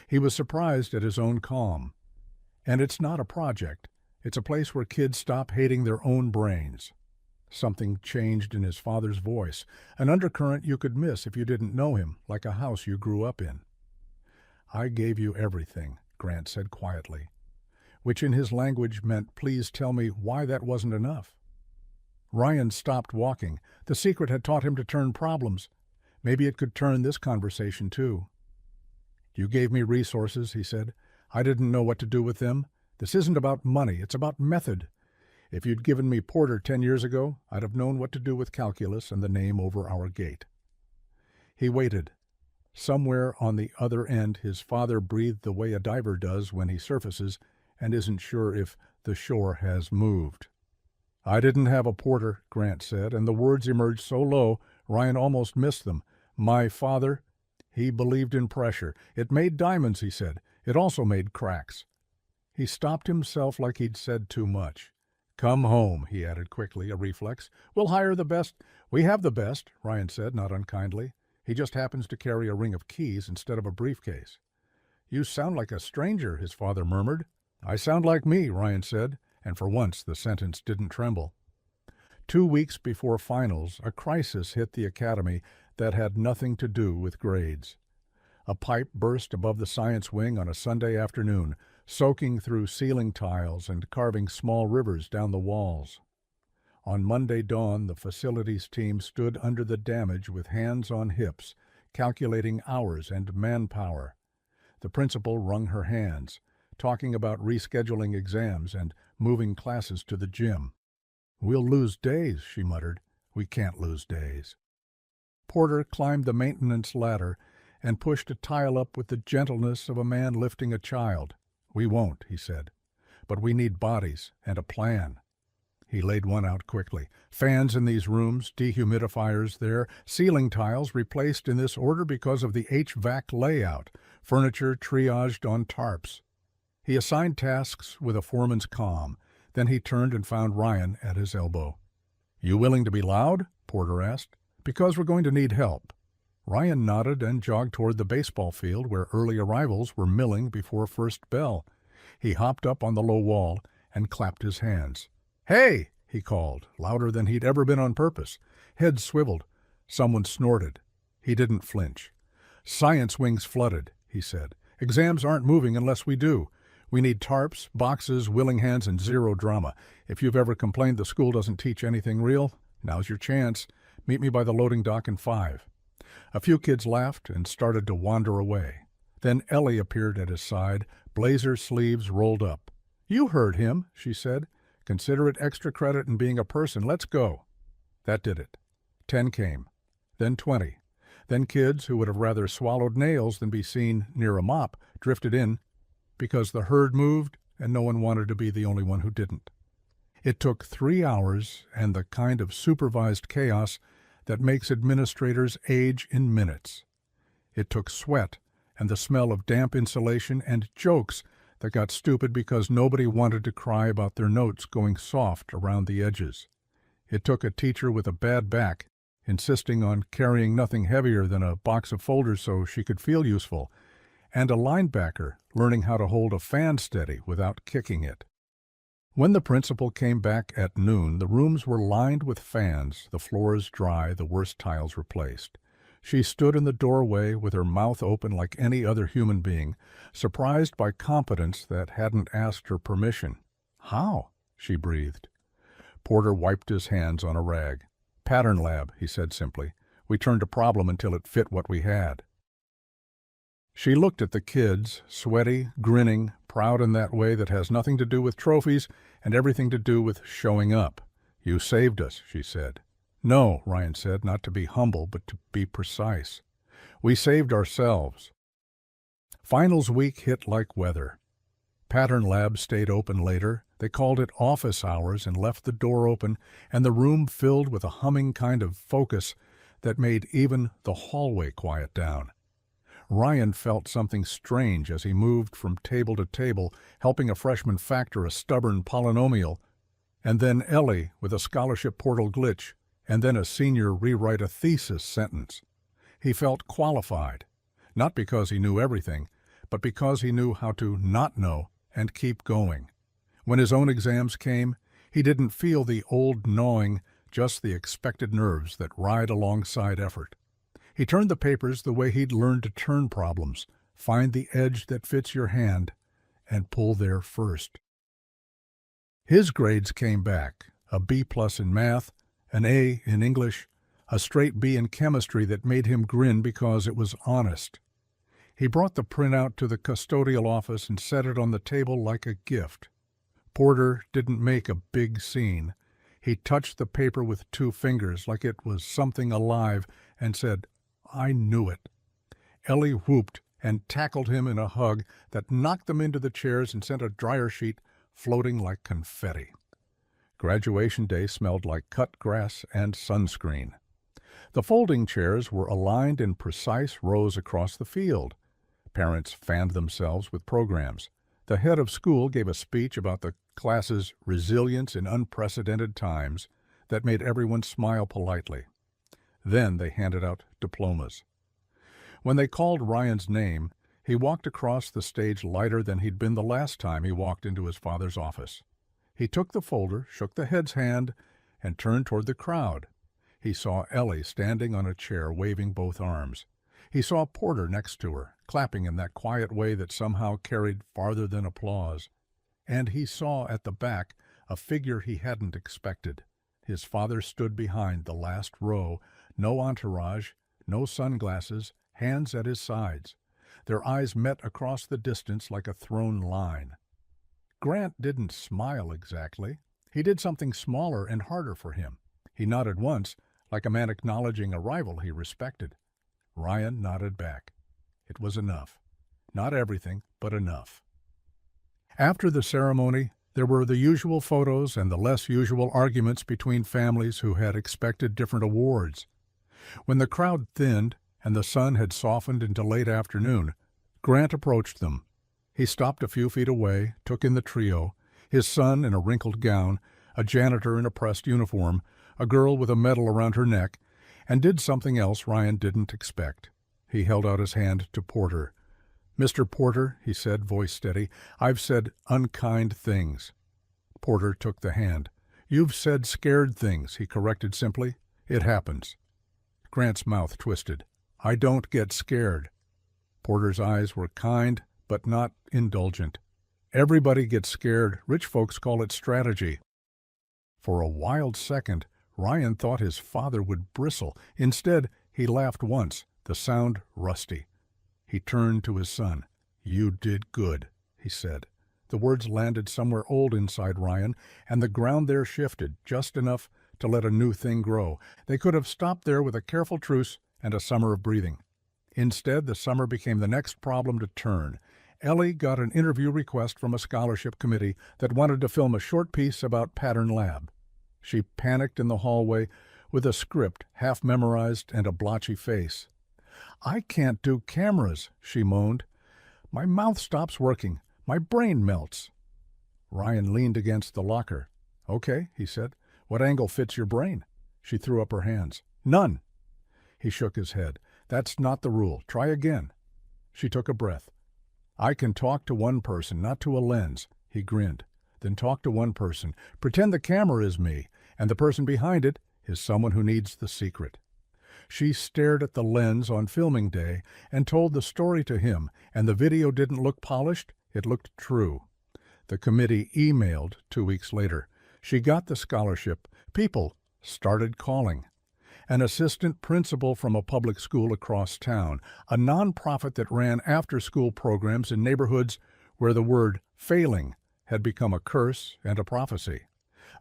Speaker 1: He was surprised at his own calm. "And it's not a project. It's a place where kids stop hating their own brains." Something changed in his father's voice, an undercurrent you could miss if you didn't know him, like a house you grew up in. "I gave you everything," Grant said quietly, which in his language meant, "Please tell me why that wasn't enough." Ryan stopped walking. The secret had taught him to turn problems. Maybe it could turn this conversation, too. "You gave me resources," he said. "I didn't know what to do with them. This isn't about money. It's about method. If you'd given me Porter 10 years ago, I'd have known what to do with calculus and the name over our gate." He waited. Somewhere on the other end, his father breathed the way a diver does when he surfaces and isn't sure if the shore has moved. "I didn't have a Porter," Grant said, and the words emerged so low Ryan almost missed them. "My father, he believed in pressure. It made diamonds," he said. "It also made cracks." He stopped himself like he'd said too much. "Come home," he added quickly, a reflex. "We'll hire the best." "We have the best," Ryan said, not unkindly. "He just happens to carry a ring of keys instead of a briefcase." "You sound like a stranger," his father murmured. "I sound like me," Ryan said, and for once the sentence didn't tremble. 2 weeks before finals, a crisis hit the academy that had nothing to do with grades. A pipe burst above the science wing on a Sunday afternoon, soaking through ceiling tiles and carving small rivers down the walls. On Monday dawn, the facilities team stood under the damage with hands on hips, calculating hours and manpower. The principal wrung her hands, talking about rescheduling exams and moving classes to the gym. "We'll lose days," she muttered. "We can't lose days." Porter climbed the maintenance ladder and pushed a tile up with the gentleness of a man lifting a child. "We won't," he said. "But we need bodies and a plan." He laid one out quickly. Fans in these rooms, dehumidifiers there, ceiling tiles replaced in this order because of the HVAC layout, furniture triaged on tarps. He assigned tasks with a foreman's calm. Then he turned and found Ryan at his elbow. "You willing to be loud?" Porter asked. "Because we're going to need help." Ryan nodded and jogged toward the baseball field where early arrivals were milling before first bell. He hopped up on the low wall and clapped his hands. "Hey!" he called, louder than he'd ever been on purpose. Head swiveled. Someone snorted. He didn't flinch. "Science wings flooded," he said. "Exams aren't moving unless we do. We need tarps, boxes, willing hands, and zero drama. If you've ever complained the school doesn't teach anything real, now's your chance. Meet me by the loading dock in 5. A few kids laughed and started to wander away. Then Ellie appeared at his side, blazer sleeves rolled up. "You heard him," she said. "Consider it extra credit in being a person. Let's go." That did it. 10 came. Then 20. Then kids who would have rather swallowed nails than be seen near a mop drifted in because the herd moved and no one wanted to be the only one who didn't. It took 3 hours and the kind of supervised chaos that makes administrators age in minutes. It took sweat and the smell of damp insulation and jokes that got stupid because nobody wanted to cry about their notes going soft around the edges. It took a teacher with a bad back insisting on carrying nothing heavier than a box of folders so she could feel useful, and a linebacker learning how to hold a fan steady without kicking it. When the principal came back at noon, the rooms were lined with fans, the floors dry, the worst tiles replaced. She stood in the doorway with her mouth open like any other human being, surprised by competence that hadn't asked her permission. "How?" she breathed. Porter wiped his hands on a rag. "Pattern lab," he said simply. "We turned a problem until it fit what we had." She looked at the kids, sweaty, grinning, proud in that way that has nothing to do with trophies and everything to do with showing up. "You saved us," she said. "No," Ryan said, not to be humble, but to be precise. "We saved ourselves." Finals week hit like weather. Pattern lab stayed open later. They called it office hours and left the door open, and the room filled with a humming kind of focus that made even the hallway quiet down. Ryan felt something strange as he moved from table to table, helping a freshman factor a stubborn polynomial, and then Ellie with a scholarship portal glitch, and then a senior rewrite a thesis sentence. He felt qualified, not because he knew everything, but because he knew how to not know and keep going. When his own exams came, he didn't feel the old gnawing, just the expected nerves that ride alongside effort. He turned the papers the way he'd learned to turn problems, find the edge that fits your hand, and pull there first. His grades came back, a B+ in math, an A in English, a straight B in chemistry that made him grin because it was honest. He brought the printout to the custodial office and set it on the table like a gift. Porter didn't make a big scene. He touched the paper with 2 fingers like it was something alive and said, "I knew it." Ellie whooped and tackled him in a hug that knocked them into the chairs and sent a dryer sheet floating like confetti. Graduation day smelled like cut grass and sunscreen. The folding chairs were aligned in precise rows across the field. Parents fanned themselves with programs. The head of school gave a speech about the class's resilience in unprecedented times that made everyone smile politely. Then they handed out diplomas. When they called Ryan's name, he walked across the stage lighter than he'd been the last time he walked into his father's office. He took the folder, shook the head's hand, and turned toward the crowd. He saw Ellie standing on a chair, waving both arms. He saw Porter next to her, clapping in that quiet way that somehow carried farther than applause. And he saw at the back a figure he hadn't expected. His father stood behind the last row, no entourage, no sunglasses, hands at his sides. Their eyes met across the distance like a thrown line. Grant didn't smile exactly. He did something smaller and harder for him. He nodded once, like a man acknowledging a rival he respected. Ryan nodded back. It was enough. Not everything, but enough. After the ceremony, there were the usual photos and the less usual arguments between families who had expected different awards. When the crowd thinned and the sun had softened into late afternoon, Grant approached them. He stopped a few feet away, took in the trio, his son in a wrinkled gown, a janitor in a pressed uniform, a girl with a medal around her neck, and did something else Ryan didn't expect. He held out his hand to Porter. "Mr. Porter," he said, voice steady, "I've said unkind things." Porter took the hand. "You've said scared things," he corrected simply. "It happens." Grant's mouth twisted. "I don't get scared." Porter's eyes were kind, but not indulgent. "Everybody gets scared. Rich folks call it strategy." For a wild second, Ryan thought his father would bristle. Instead, he laughed once, the sound rusty. He turned to his son. "You did good," he said. The words landed somewhere old inside Ryan, and the ground there shifted, just enough to let a new thing grow. They could have stopped there with a careful truce and a summer of breathing. Instead, the summer became the next problem to turn. Ellie got an interview request from a scholarship committee that wanted to film a short piece about Pattern Lab. She panicked in the hallway with a script half memorized and a blotchy face. "I can't do cameras," she moaned. "My mouth stops working. My brain melts." Ryan leaned against the locker. "Okay," he said. "What angle fits your brain?" She threw up her hands. "None." He shook his head. "That's not the rule. Try again." She took a breath. "I can talk to one person, not to a lens." He grinned. "Then talk to one person. Pretend the camera is me, and the person behind it is someone who needs the secret." She stared at the lens on filming day and told the story to him, and the video didn't look polished, it looked true. The committee emailed 2 weeks later. She got the scholarship. People started calling. An assistant principal from a public school across town, a nonprofit that ran after-school programs in neighborhoods where the word failing had become a curse and a prophecy.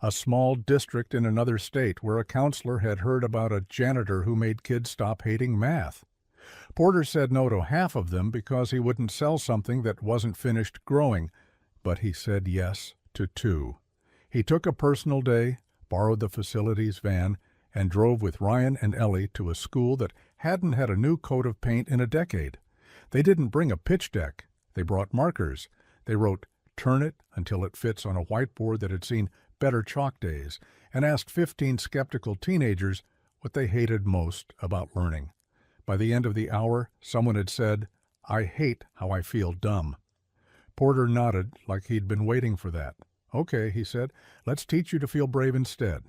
Speaker 1: A small district in another state where a counselor had heard about a janitor who made kids stop hating math. Porter said no to half of them because he wouldn't sell something that wasn't finished growing, but he said yes to 2. He took a personal day, borrowed the facilities van, and drove with Ryan and Ellie to a school that hadn't had a new coat of paint in a decade. They didn't bring a pitch deck. They brought markers. They wrote, "Turn it until it fits" on a whiteboard that had seen better chalk days, and asked 15 skeptical teenagers what they hated most about learning. By the end of the hour, someone had said, "I hate how I feel dumb." Porter nodded like he'd been waiting for that. "Okay," he said, "let's teach you to feel brave instead."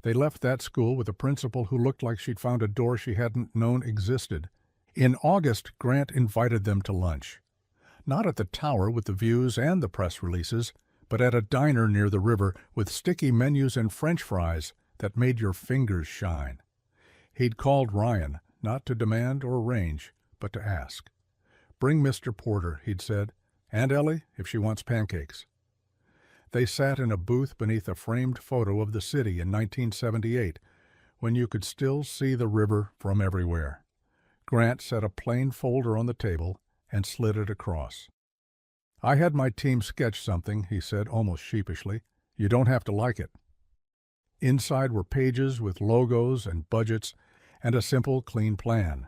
Speaker 1: They left that school with a principal who looked like she'd found a door she hadn't known existed. In August, Grant invited them to lunch. Not at the tower with the views and the press releases, but at a diner near the river with sticky menus and French fries that made your fingers shine. He'd called Ryan, not to demand or arrange, but to ask. "Bring Mr. Porter," he'd said, "and Ellie, if she wants pancakes." They sat in a booth beneath a framed photo of the city in 1978, when you could still see the river from everywhere. Grant set a plain folder on the table and slid it across. "I had my team sketch something," he said almost sheepishly. "You don't have to like it." Inside were pages with logos and budgets and a simple, clean plan.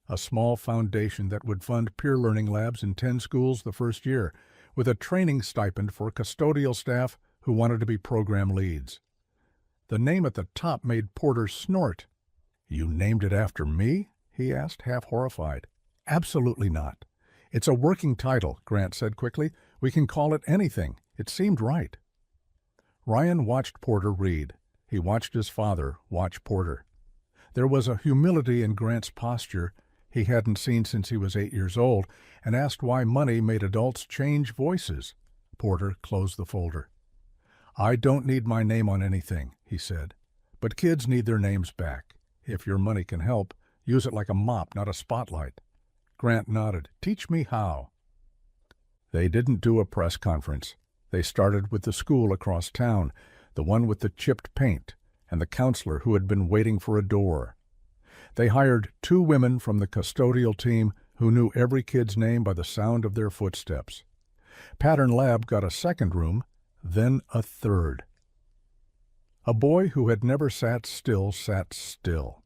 Speaker 1: A small foundation that would fund peer learning labs in 10 schools the first year, with a training stipend for custodial staff who wanted to be program leads. The name at the top made Porter snort. "You named it after me?" he asked, half horrified. "Absolutely not. It's a working title," Grant said quickly. "We can call it anything. It seemed right." Ryan watched Porter read. He watched his father watch Porter. There was a humility in Grant's posture he hadn't seen since he was 8 years old, and asked why money made adults change voices. Porter closed the folder. "I don't need my name on anything," he said. "But kids need their names back. If your money can help, use it like a mop, not a spotlight." Grant nodded. "Teach me how." They didn't do a press conference. They started with the school across town, the one with the chipped paint, and the counselor who had been waiting for a door. They hired 2 women from the custodial team who knew every kid's name by the sound of their footsteps. Pattern Lab got a second room, then a third. A boy who had never sat still sat still.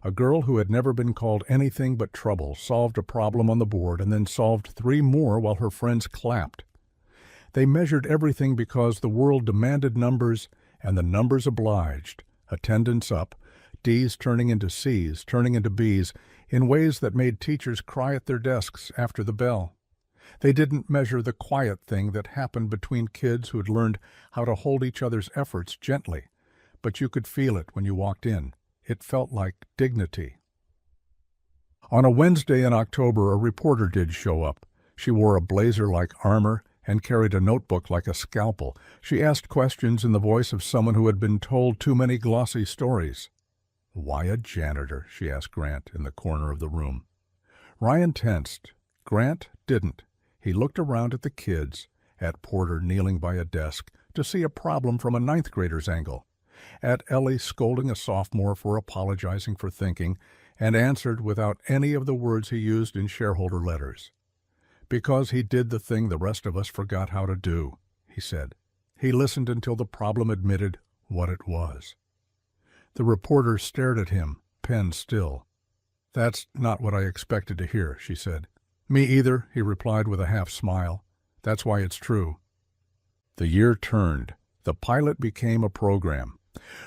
Speaker 1: A girl who had never been called anything but trouble solved a problem on the board and then solved 3 more while her friends clapped. They measured everything because the world demanded numbers, and the numbers obliged. Attendance up, D's turning into C's, turning into B's, in ways that made teachers cry at their desks after the bell. They didn't measure the quiet thing that happened between kids who had learned how to hold each other's efforts gently, but you could feel it when you walked in. It felt like dignity. On a Wednesday in October, a reporter did show up. She wore a blazer like armor and carried a notebook like a scalpel. She asked questions in the voice of someone who had been told too many glossy stories. "Why a janitor?" she asked Grant in the corner of the room. Ryan tensed. Grant didn't. He looked around at the kids, at Porter kneeling by a desk to see a problem from a ninth grader's angle, at Ellie scolding a sophomore for apologizing for thinking, and answered without any of the words he used in shareholder letters. "Because he did the thing the rest of us forgot how to do," he said. He listened until the problem admitted what it was. The reporter stared at him, pen still. "That's not what I expected to hear," she said. "Me either," he replied with a half smile. "That's why it's true." The year turned. The pilot became a program.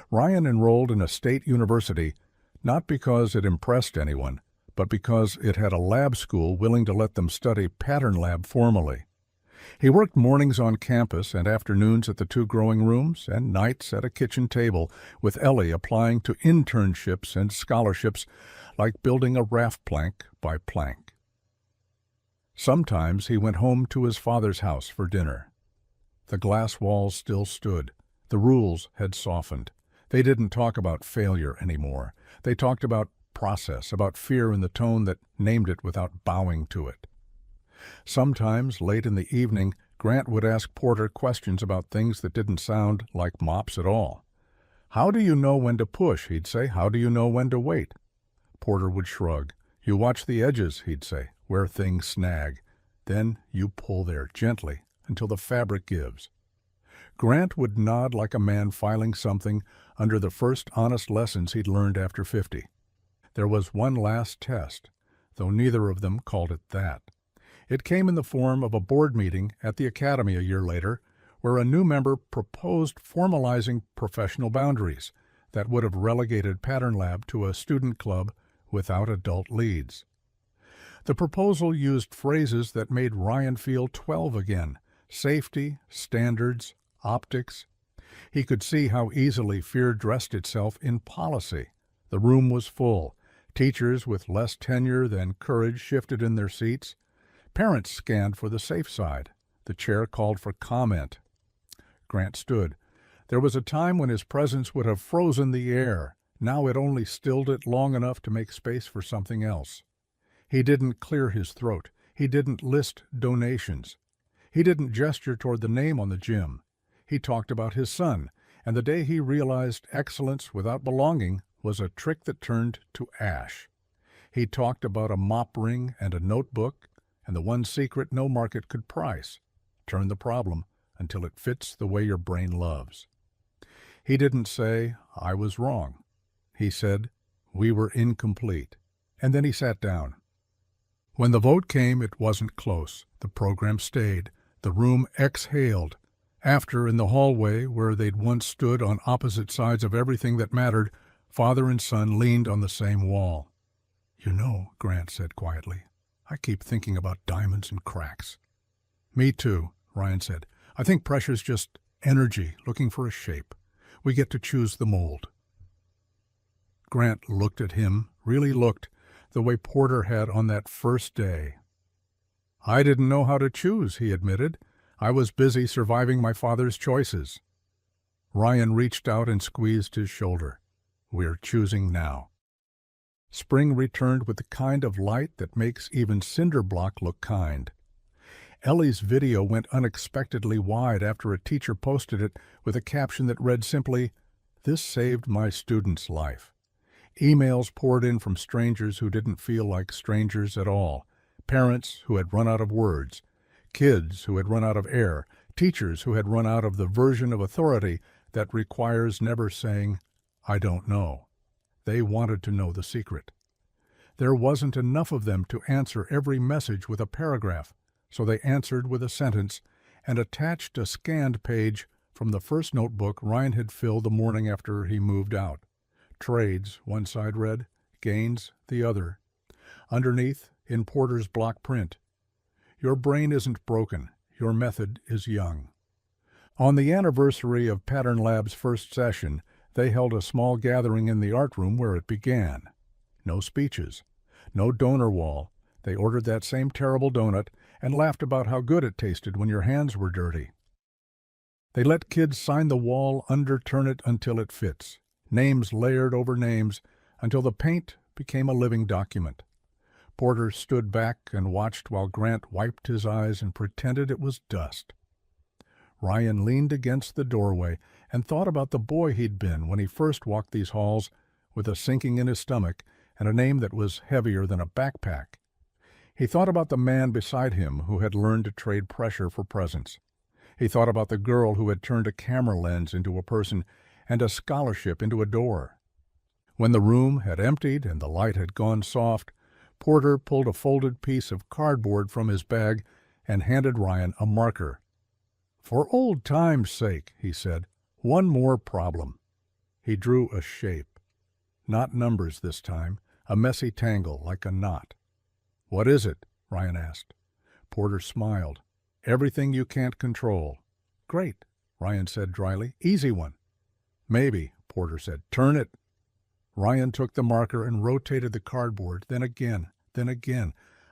Speaker 1: Ryan enrolled in a state university, not because it impressed anyone, but because it had a lab school willing to let them study pattern lab formally. He worked mornings on campus and afternoons at the 2 growing rooms and nights at a kitchen table, with Ellie applying to internships and scholarships like building a raft plank by plank. Sometimes he went home to his father's house for dinner. The glass walls still stood. The rules had softened. They didn't talk about failure anymore. They talked about process, about fear in the tone that named it without bowing to it. Sometimes, late in the evening, Grant would ask Porter questions about things that didn't sound like mops at all. "How do you know when to push?" he'd say. "How do you know when to wait?" Porter would shrug. "You watch the edges," he'd say, "where things snag. Then you pull there, gently, until the fabric gives." Grant would nod like a man filing something under the first honest lessons he'd learned after 50. There was one last test, though neither of them called it that. It came in the form of a board meeting at the academy a year later, where a new member proposed formalizing professional boundaries that would have relegated Pattern Lab to a student club without adult leads. The proposal used phrases that made Ryan feel 12 again: safety, standards, optics. He could see how easily fear dressed itself in policy. The room was full. Teachers with less tenure than courage shifted in their seats. Parents scanned for the safe side. The chair called for comment. Grant stood. There was a time when his presence would have frozen the air. Now it only stilled it long enough to make space for something else. He didn't clear his throat. He didn't list donations. He didn't gesture toward the name on the gym. He talked about his son, and the day he realized excellence without belonging was a trick that turned to ash. He talked about a mop ring and a notebook, and the one secret no market could price: turn the problem until it fits the way your brain loves. He didn't say, "I was wrong." He said, "We were incomplete." And then he sat down. When the vote came, it wasn't close. The program stayed. The room exhaled. After, in the hallway, where they'd once stood on opposite sides of everything that mattered, father and son leaned on the same wall. "You know," Grant said quietly, "I keep thinking about diamonds and cracks." "Me too," Ryan said. "I think pressure's just energy looking for a shape. We get to choose the mold." Grant looked at him, really looked, the way Porter had on that first day. "I didn't know how to choose," he admitted. "I was busy surviving my father's choices." Ryan reached out and squeezed his shoulder. "We're choosing now." Spring returned with the kind of light that makes even cinder block look kind. Ellie's video went unexpectedly wide after a teacher posted it with a caption that read simply, "This saved my student's life." Emails poured in from strangers who didn't feel like strangers at all, parents who had run out of words, kids who had run out of air, teachers who had run out of the version of authority that requires never saying, "I don't know." They wanted to know the secret. There wasn't enough of them to answer every message with a paragraph, so they answered with a sentence and attached a scanned page from the first notebook Ryan had filled the morning after he moved out. Trades, one side read, gains, the other. Underneath, in Porter's block print, "Your brain isn't broken. Your method is young." On the anniversary of Pattern Lab's first session, They held a small gathering in the art room where it began. No speeches, no donor wall. They ordered that same terrible donut and laughed about how good it tasted when your hands were dirty. They let kids sign the wall, underturn it until it fits, names layered over names until the paint became a living document. Porter stood back and watched while Grant wiped his eyes and pretended it was dust. Ryan leaned against the doorway and thought about the boy he'd been when he first walked these halls with a sinking in his stomach and a name that was heavier than a backpack. He thought about the man beside him who had learned to trade pressure for presence. He thought about the girl who had turned a camera lens into a person and a scholarship into a door. When the room had emptied and the light had gone soft, Porter pulled a folded piece of cardboard from his bag and handed Ryan a marker. "For old time's sake," he said, "one more problem." He drew a shape. Not numbers this time, a messy tangle like a knot. "What is it?" Ryan asked. Porter smiled. "Everything you can't control." "Great," Ryan said dryly. "Easy one." "Maybe," Porter said. "Turn it." Ryan took the marker and rotated the cardboard, then again,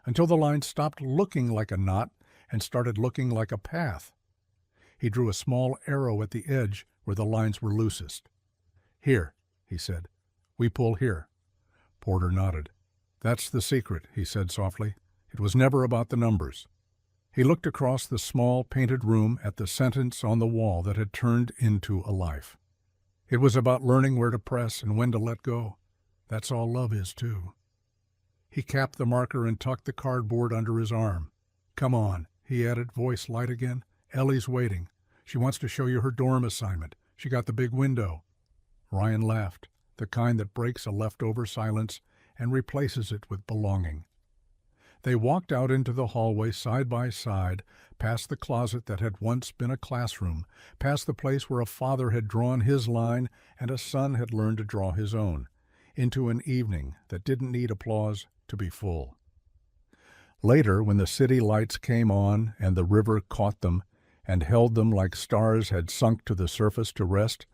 Speaker 1: until the line stopped looking like a knot and started looking like a path. He drew a small arrow at the edge where the lines were loosest. "Here," he said. "We pull here." Porter nodded. "That's the secret," he said softly. "It was never about the numbers." He looked across the small painted room at the sentence on the wall that had turned into a life. It was about learning where to press and when to let go. That's all love is, too. He capped the marker and tucked the cardboard under his arm. "Come on," he added, voice light again. "Ellie's waiting. She wants to show you her dorm assignment. She got the big window." Ryan laughed, the kind that breaks a leftover silence and replaces it with belonging. They walked out into the hallway side by side, past the closet that had once been a classroom, past the place where a father had drawn his line and a son had learned to draw his own, into an evening that didn't need applause to be full. Later, when the city lights came on and the river caught them and held them like stars had sunk to the surface to rest,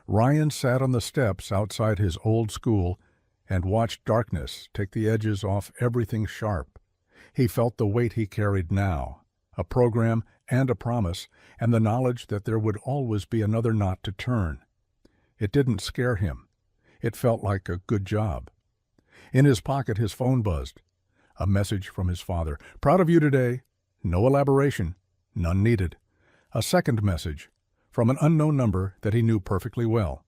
Speaker 1: Ryan sat on the steps outside his old school and watched darkness take the edges off everything sharp. He felt the weight he carried now, a program and a promise, and the knowledge that there would always be another knot to turn. It didn't scare him. It felt like a good job. In his pocket, his phone buzzed. A message from his father. "Proud of you today. No elaboration. None needed." A second message, from an unknown number that he knew perfectly well.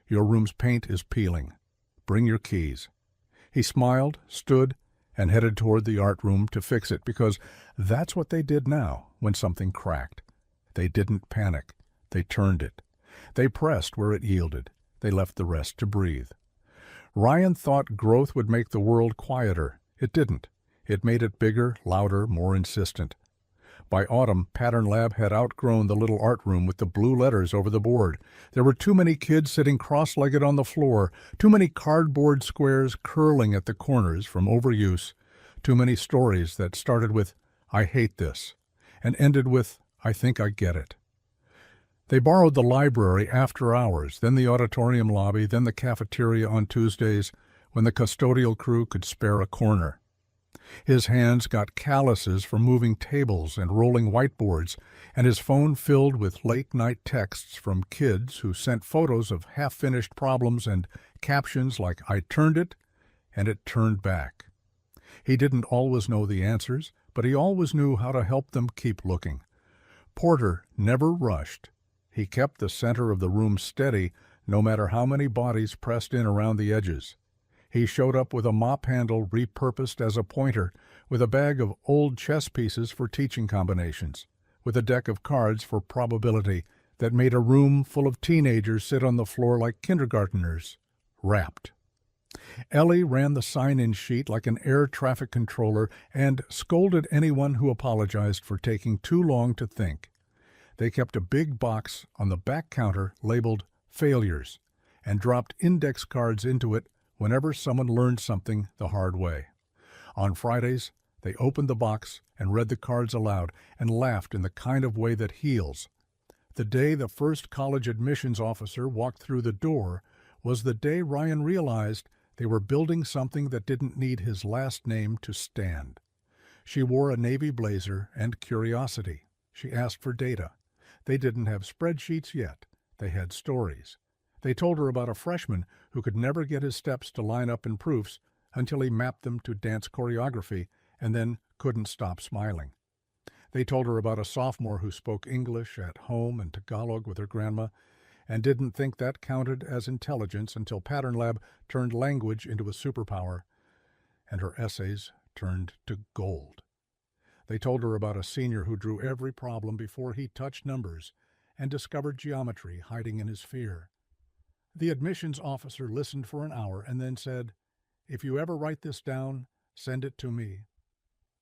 Speaker 1: "Your room's paint is peeling. Bring your keys." He smiled, stood, and headed toward the art room to fix it, because that's what they did now when something cracked. They didn't panic. They turned it. They pressed where it yielded. They left the rest to breathe. Ryan thought growth would make the world quieter. It didn't. It made it bigger, louder, more insistent. By autumn, Pattern Lab had outgrown the little art room with the blue letters over the board. There were too many kids sitting cross-legged on the floor, too many cardboard squares curling at the corners from overuse, too many stories that started with, "I hate this," and ended with, "I think I get it." They borrowed the library after hours, then the auditorium lobby, then the cafeteria on Tuesdays, when the custodial crew could spare a corner. His hands got calluses from moving tables and rolling whiteboards, and his phone filled with late-night texts from kids who sent photos of half-finished problems and captions like, "I turned it, and it turned back." He didn't always know the answers, but he always knew how to help them keep looking. Porter never rushed. He kept the center of the room steady, no matter how many bodies pressed in around the edges. He showed up with a mop handle repurposed as a pointer, with a bag of old chess pieces for teaching combinations, with a deck of cards for probability that made a room full of teenagers sit on the floor like kindergarteners, rapt. Ellie ran the sign-in sheet like an air traffic controller and scolded anyone who apologized for taking too long to think. They kept a big box on the back counter labeled "Failures" and dropped index cards into it whenever someone learned something the hard way. On Fridays, they opened the box and read the cards aloud and laughed in the kind of way that heals. The day the first college admissions officer walked through the door was the day Ryan realized they were building something that didn't need his last name to stand. She wore a navy blazer and curiosity. She asked for data. They didn't have spreadsheets yet. They had stories. They told her about a freshman who could never get his steps to line up in proofs until he mapped them to dance choreography and then couldn't stop smiling. They told her about a sophomore who spoke English at home and Tagalog with her grandma and didn't think that counted as intelligence until Pattern Lab turned language into a superpower and her essays turned to gold. They told her about a senior who drew every problem before he touched numbers and discovered geometry hiding in his fear. The admissions officer listened for an hour and then said, "If you ever write this down, send it to me."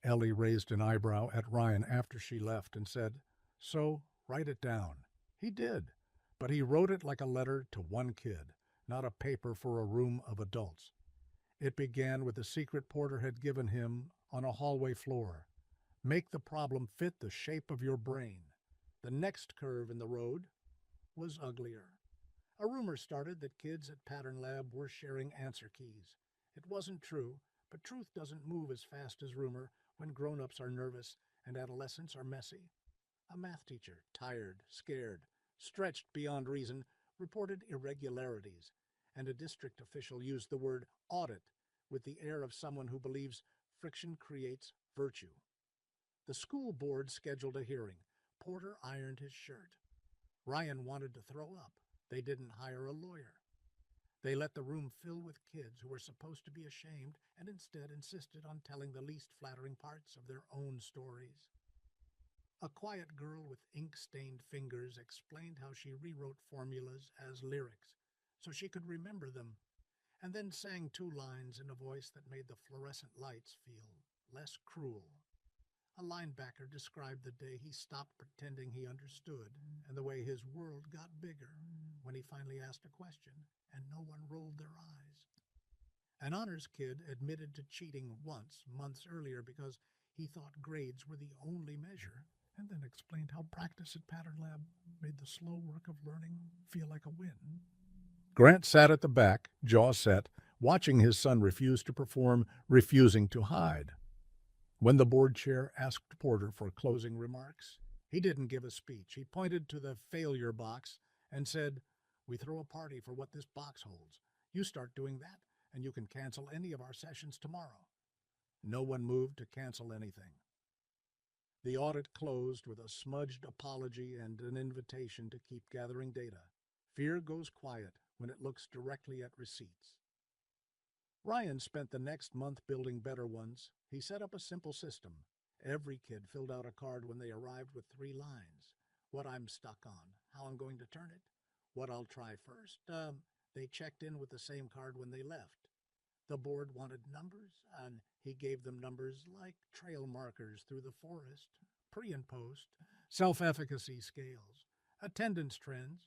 Speaker 1: Ellie raised an eyebrow at Ryan after she left and said, "So, write it down." He did, but he wrote it like a letter to one kid, not a paper for a room of adults. It began with the secret Porter had given him on a hallway floor. Make the problem fit the shape of your brain. The next curve in the road was uglier. A rumor started that kids at Pattern Lab were sharing answer keys. It wasn't true, but truth doesn't move as fast as rumor when grown-ups are nervous and adolescents are messy. A math teacher, tired, scared, stretched beyond reason, reported irregularities, and a district official used the word audit with the air of someone who believes friction creates virtue. The school board scheduled a hearing. Porter ironed his shirt. Ryan wanted to throw up. They didn't hire a lawyer. They let the room fill with kids who were supposed to be ashamed and instead insisted on telling the least flattering parts of their own stories. A quiet girl with ink-stained fingers explained how she rewrote formulas as lyrics so she could remember them, and then sang 2 lines in a voice that made the fluorescent lights feel less cruel. A linebacker described the day he stopped pretending he understood and the way his world got bigger when he finally asked a question and no one rolled their eyes. An honors kid admitted to cheating once, months earlier, because he thought grades were the only measure, and then explained how practice at Pattern Lab made the slow work of learning feel like a win. Grant sat at the back, jaw set, watching his son refuse to perform, refusing to hide. When the board chair asked Porter for closing remarks, he didn't give a speech. He pointed to the failure box and said, "We throw a party for what this box holds. You start doing that, and you can cancel any of our sessions tomorrow." No one moved to cancel anything. The audit closed with a smudged apology and an invitation to keep gathering data. Fear goes quiet when it looks directly at receipts. Ryan spent the next month building better ones. He set up a simple system. Every kid filled out a card when they arrived with 3 lines. What I'm stuck on, how I'm going to turn it, what I'll try first. They checked in with the same card when they left. The board wanted numbers, and he gave them numbers like trail markers through the forest, pre and post, self-efficacy scales, attendance trends.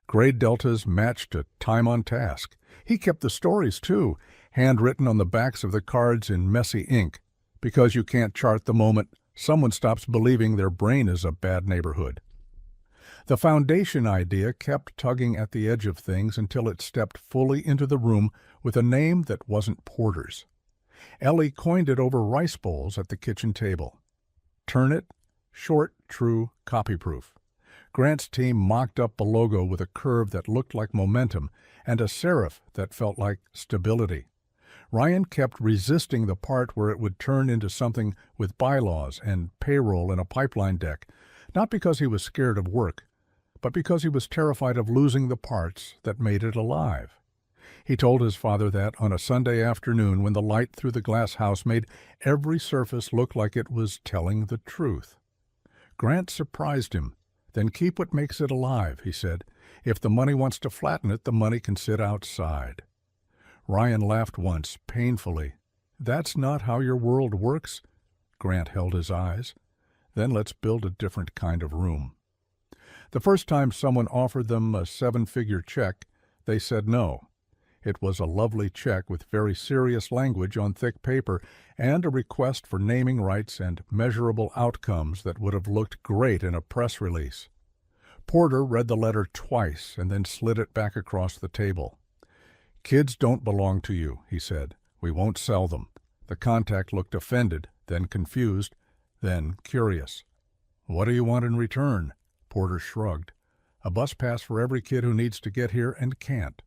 Speaker 1: Grade deltas matched to time on task. He kept the stories, too, handwritten on the backs of the cards in messy ink, because you can't chart the moment someone stops believing their brain is a bad neighborhood. The foundation idea kept tugging at the edge of things until it stepped fully into the room with a name that wasn't Porter's. Ellie coined it over rice bowls at the kitchen table. Turn it, short, true, copyproof. Grant's team mocked up a logo with a curve that looked like momentum and a serif that felt like stability. Ryan kept resisting the part where it would turn into something with bylaws and payroll in a pipeline deck, not because he was scared of work, but because he was terrified of losing the parts that made it alive. He told his father that on a Sunday afternoon when the light through the glass house made every surface look like it was telling the truth. Grant surprised him. "Then keep what makes it alive," he said. "If the money wants to flatten it, the money can sit outside." Ryan laughed once, painfully. "That's not how your world works?" Grant held his eyes. "Then let's build a different kind of room." The first time someone offered them a 7-figure check, they said no. It was a lovely check with very serious language on thick paper and a request for naming rights and measurable outcomes that would have looked great in a press release. Porter read the letter twice and then slid it back across the table. "Kids don't belong to you," he said. "We won't sell them." The contact looked offended, then confused, then curious. "What do you want in return?" Porter shrugged. "A bus pass for every kid who needs to get here and can't."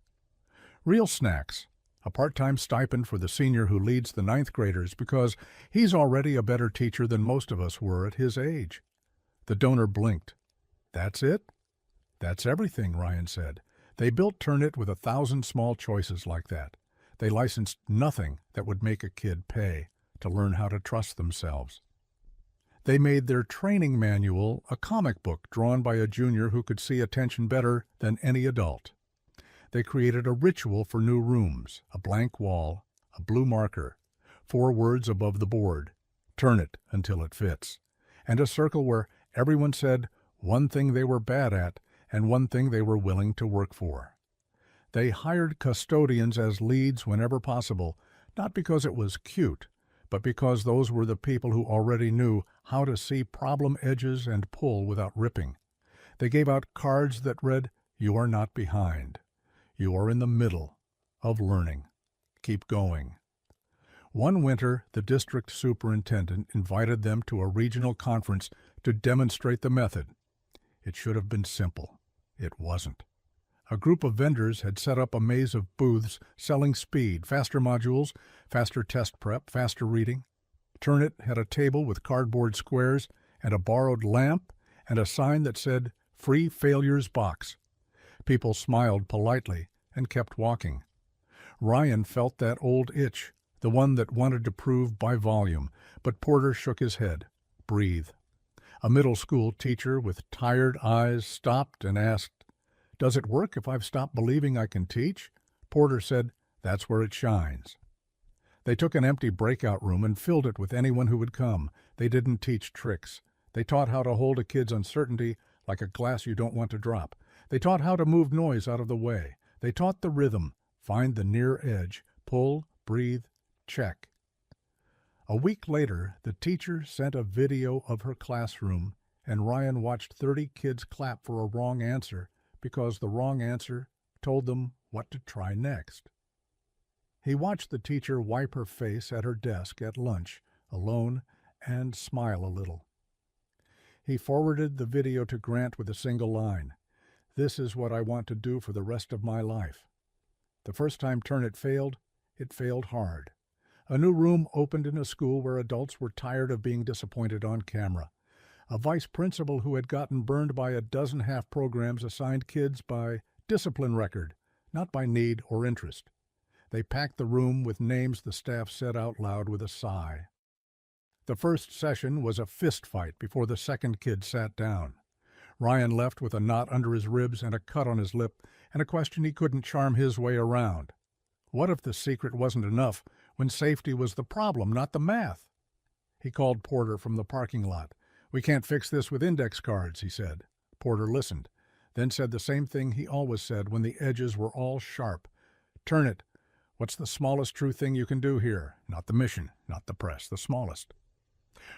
Speaker 1: "Real snacks. A part-time stipend for the senior who leads the ninth graders because he's already a better teacher than most of us were at his age." The donor blinked. "That's it?" "That's everything," Ryan said. "They built Turnitt with 1,000 small choices like that. They licensed nothing that would make a kid pay to learn how to trust themselves. They made their training manual a comic book drawn by a junior who could see attention better than any adult. They created a ritual for new rooms, a blank wall, a blue marker, 4 words above the board, "Turn it until it fits," and a circle where everyone said one thing they were bad at and one thing they were willing to work for. They hired custodians as leads whenever possible, not because it was cute, but because those were the people who already knew how to see problem edges and pull without ripping. They gave out cards that read, "You are not behind. You are in the middle of learning. Keep going." One winter, the district superintendent invited them to a regional conference to demonstrate the method. It should have been simple. It wasn't. A group of vendors had set up a maze of booths selling speed, faster modules, faster test prep, faster reading. Turnitt had a table with cardboard squares and a borrowed lamp and a sign that said, "Free Failures Box." People smiled politely and kept walking. Ryan felt that old itch, the one that wanted to prove by volume, but Porter shook his head. "Breathe." A middle school teacher with tired eyes stopped and asked, "Does it work if I've stopped believing I can teach?" Porter said, "That's where it shines." They took an empty breakout room and filled it with anyone who would come. They didn't teach tricks. They taught how to hold a kid's uncertainty like a glass you don't want to drop. They taught how to move noise out of the way. They taught the rhythm, find the near edge, pull, breathe, check. A week later, the teacher sent a video of her classroom, and Ryan watched 30 kids clap for a wrong answer because the wrong answer told them what to try next. He watched the teacher wipe her face at her desk at lunch, alone, and smile a little. He forwarded the video to Grant with a single line, "This is what I want to do for the rest of my life." The first time Turnitt failed, it failed hard. A new room opened in a school where adults were tired of being disappointed on camera. A vice principal who had gotten burned by a dozen half programs assigned kids by discipline record, not by need or interest. They packed the room with names the staff said out loud with a sigh. The first session was a fist fight before the second kid sat down. Ryan left with a knot under his ribs and a cut on his lip and a question he couldn't charm his way around. What if the secret wasn't enough when safety was the problem, not the math? He called Porter from the parking lot. "We can't fix this with index cards," he said. Porter listened, then said the same thing he always said when the edges were all sharp. "Turnitt, what's the smallest true thing you can do here? Not the mission, not the press, the smallest."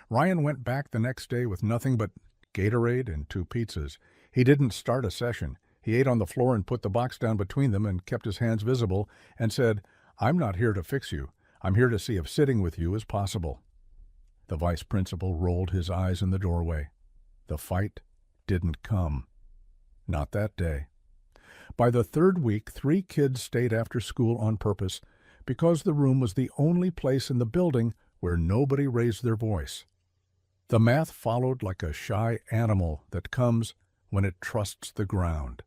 Speaker 1: Ryan went back the next day with nothing but Gatorade and 2 pizzas. He didn't start a session. He ate on the floor and put the box down between them and kept his hands visible and said, "I'm not here to fix you. I'm here to see if sitting with you is possible." The vice principal rolled his eyes in the doorway. The fight didn't come. Not that day. By the third week, 3 kids stayed after school on purpose because the room was the only place in the building where nobody raised their voice. The math followed like a shy animal that comes when it trusts the ground.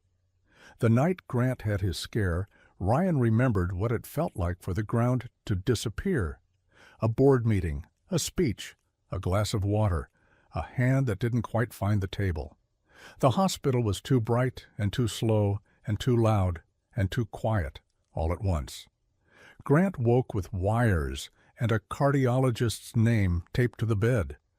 Speaker 1: The night Grant had his scare, Ryan remembered what it felt like for the ground to disappear. A board meeting, a speech, a glass of water, a hand that didn't quite find the table. The hospital was too bright and too slow and too loud and too quiet all at once. Grant woke with wires and a cardiologist's name taped to the bed.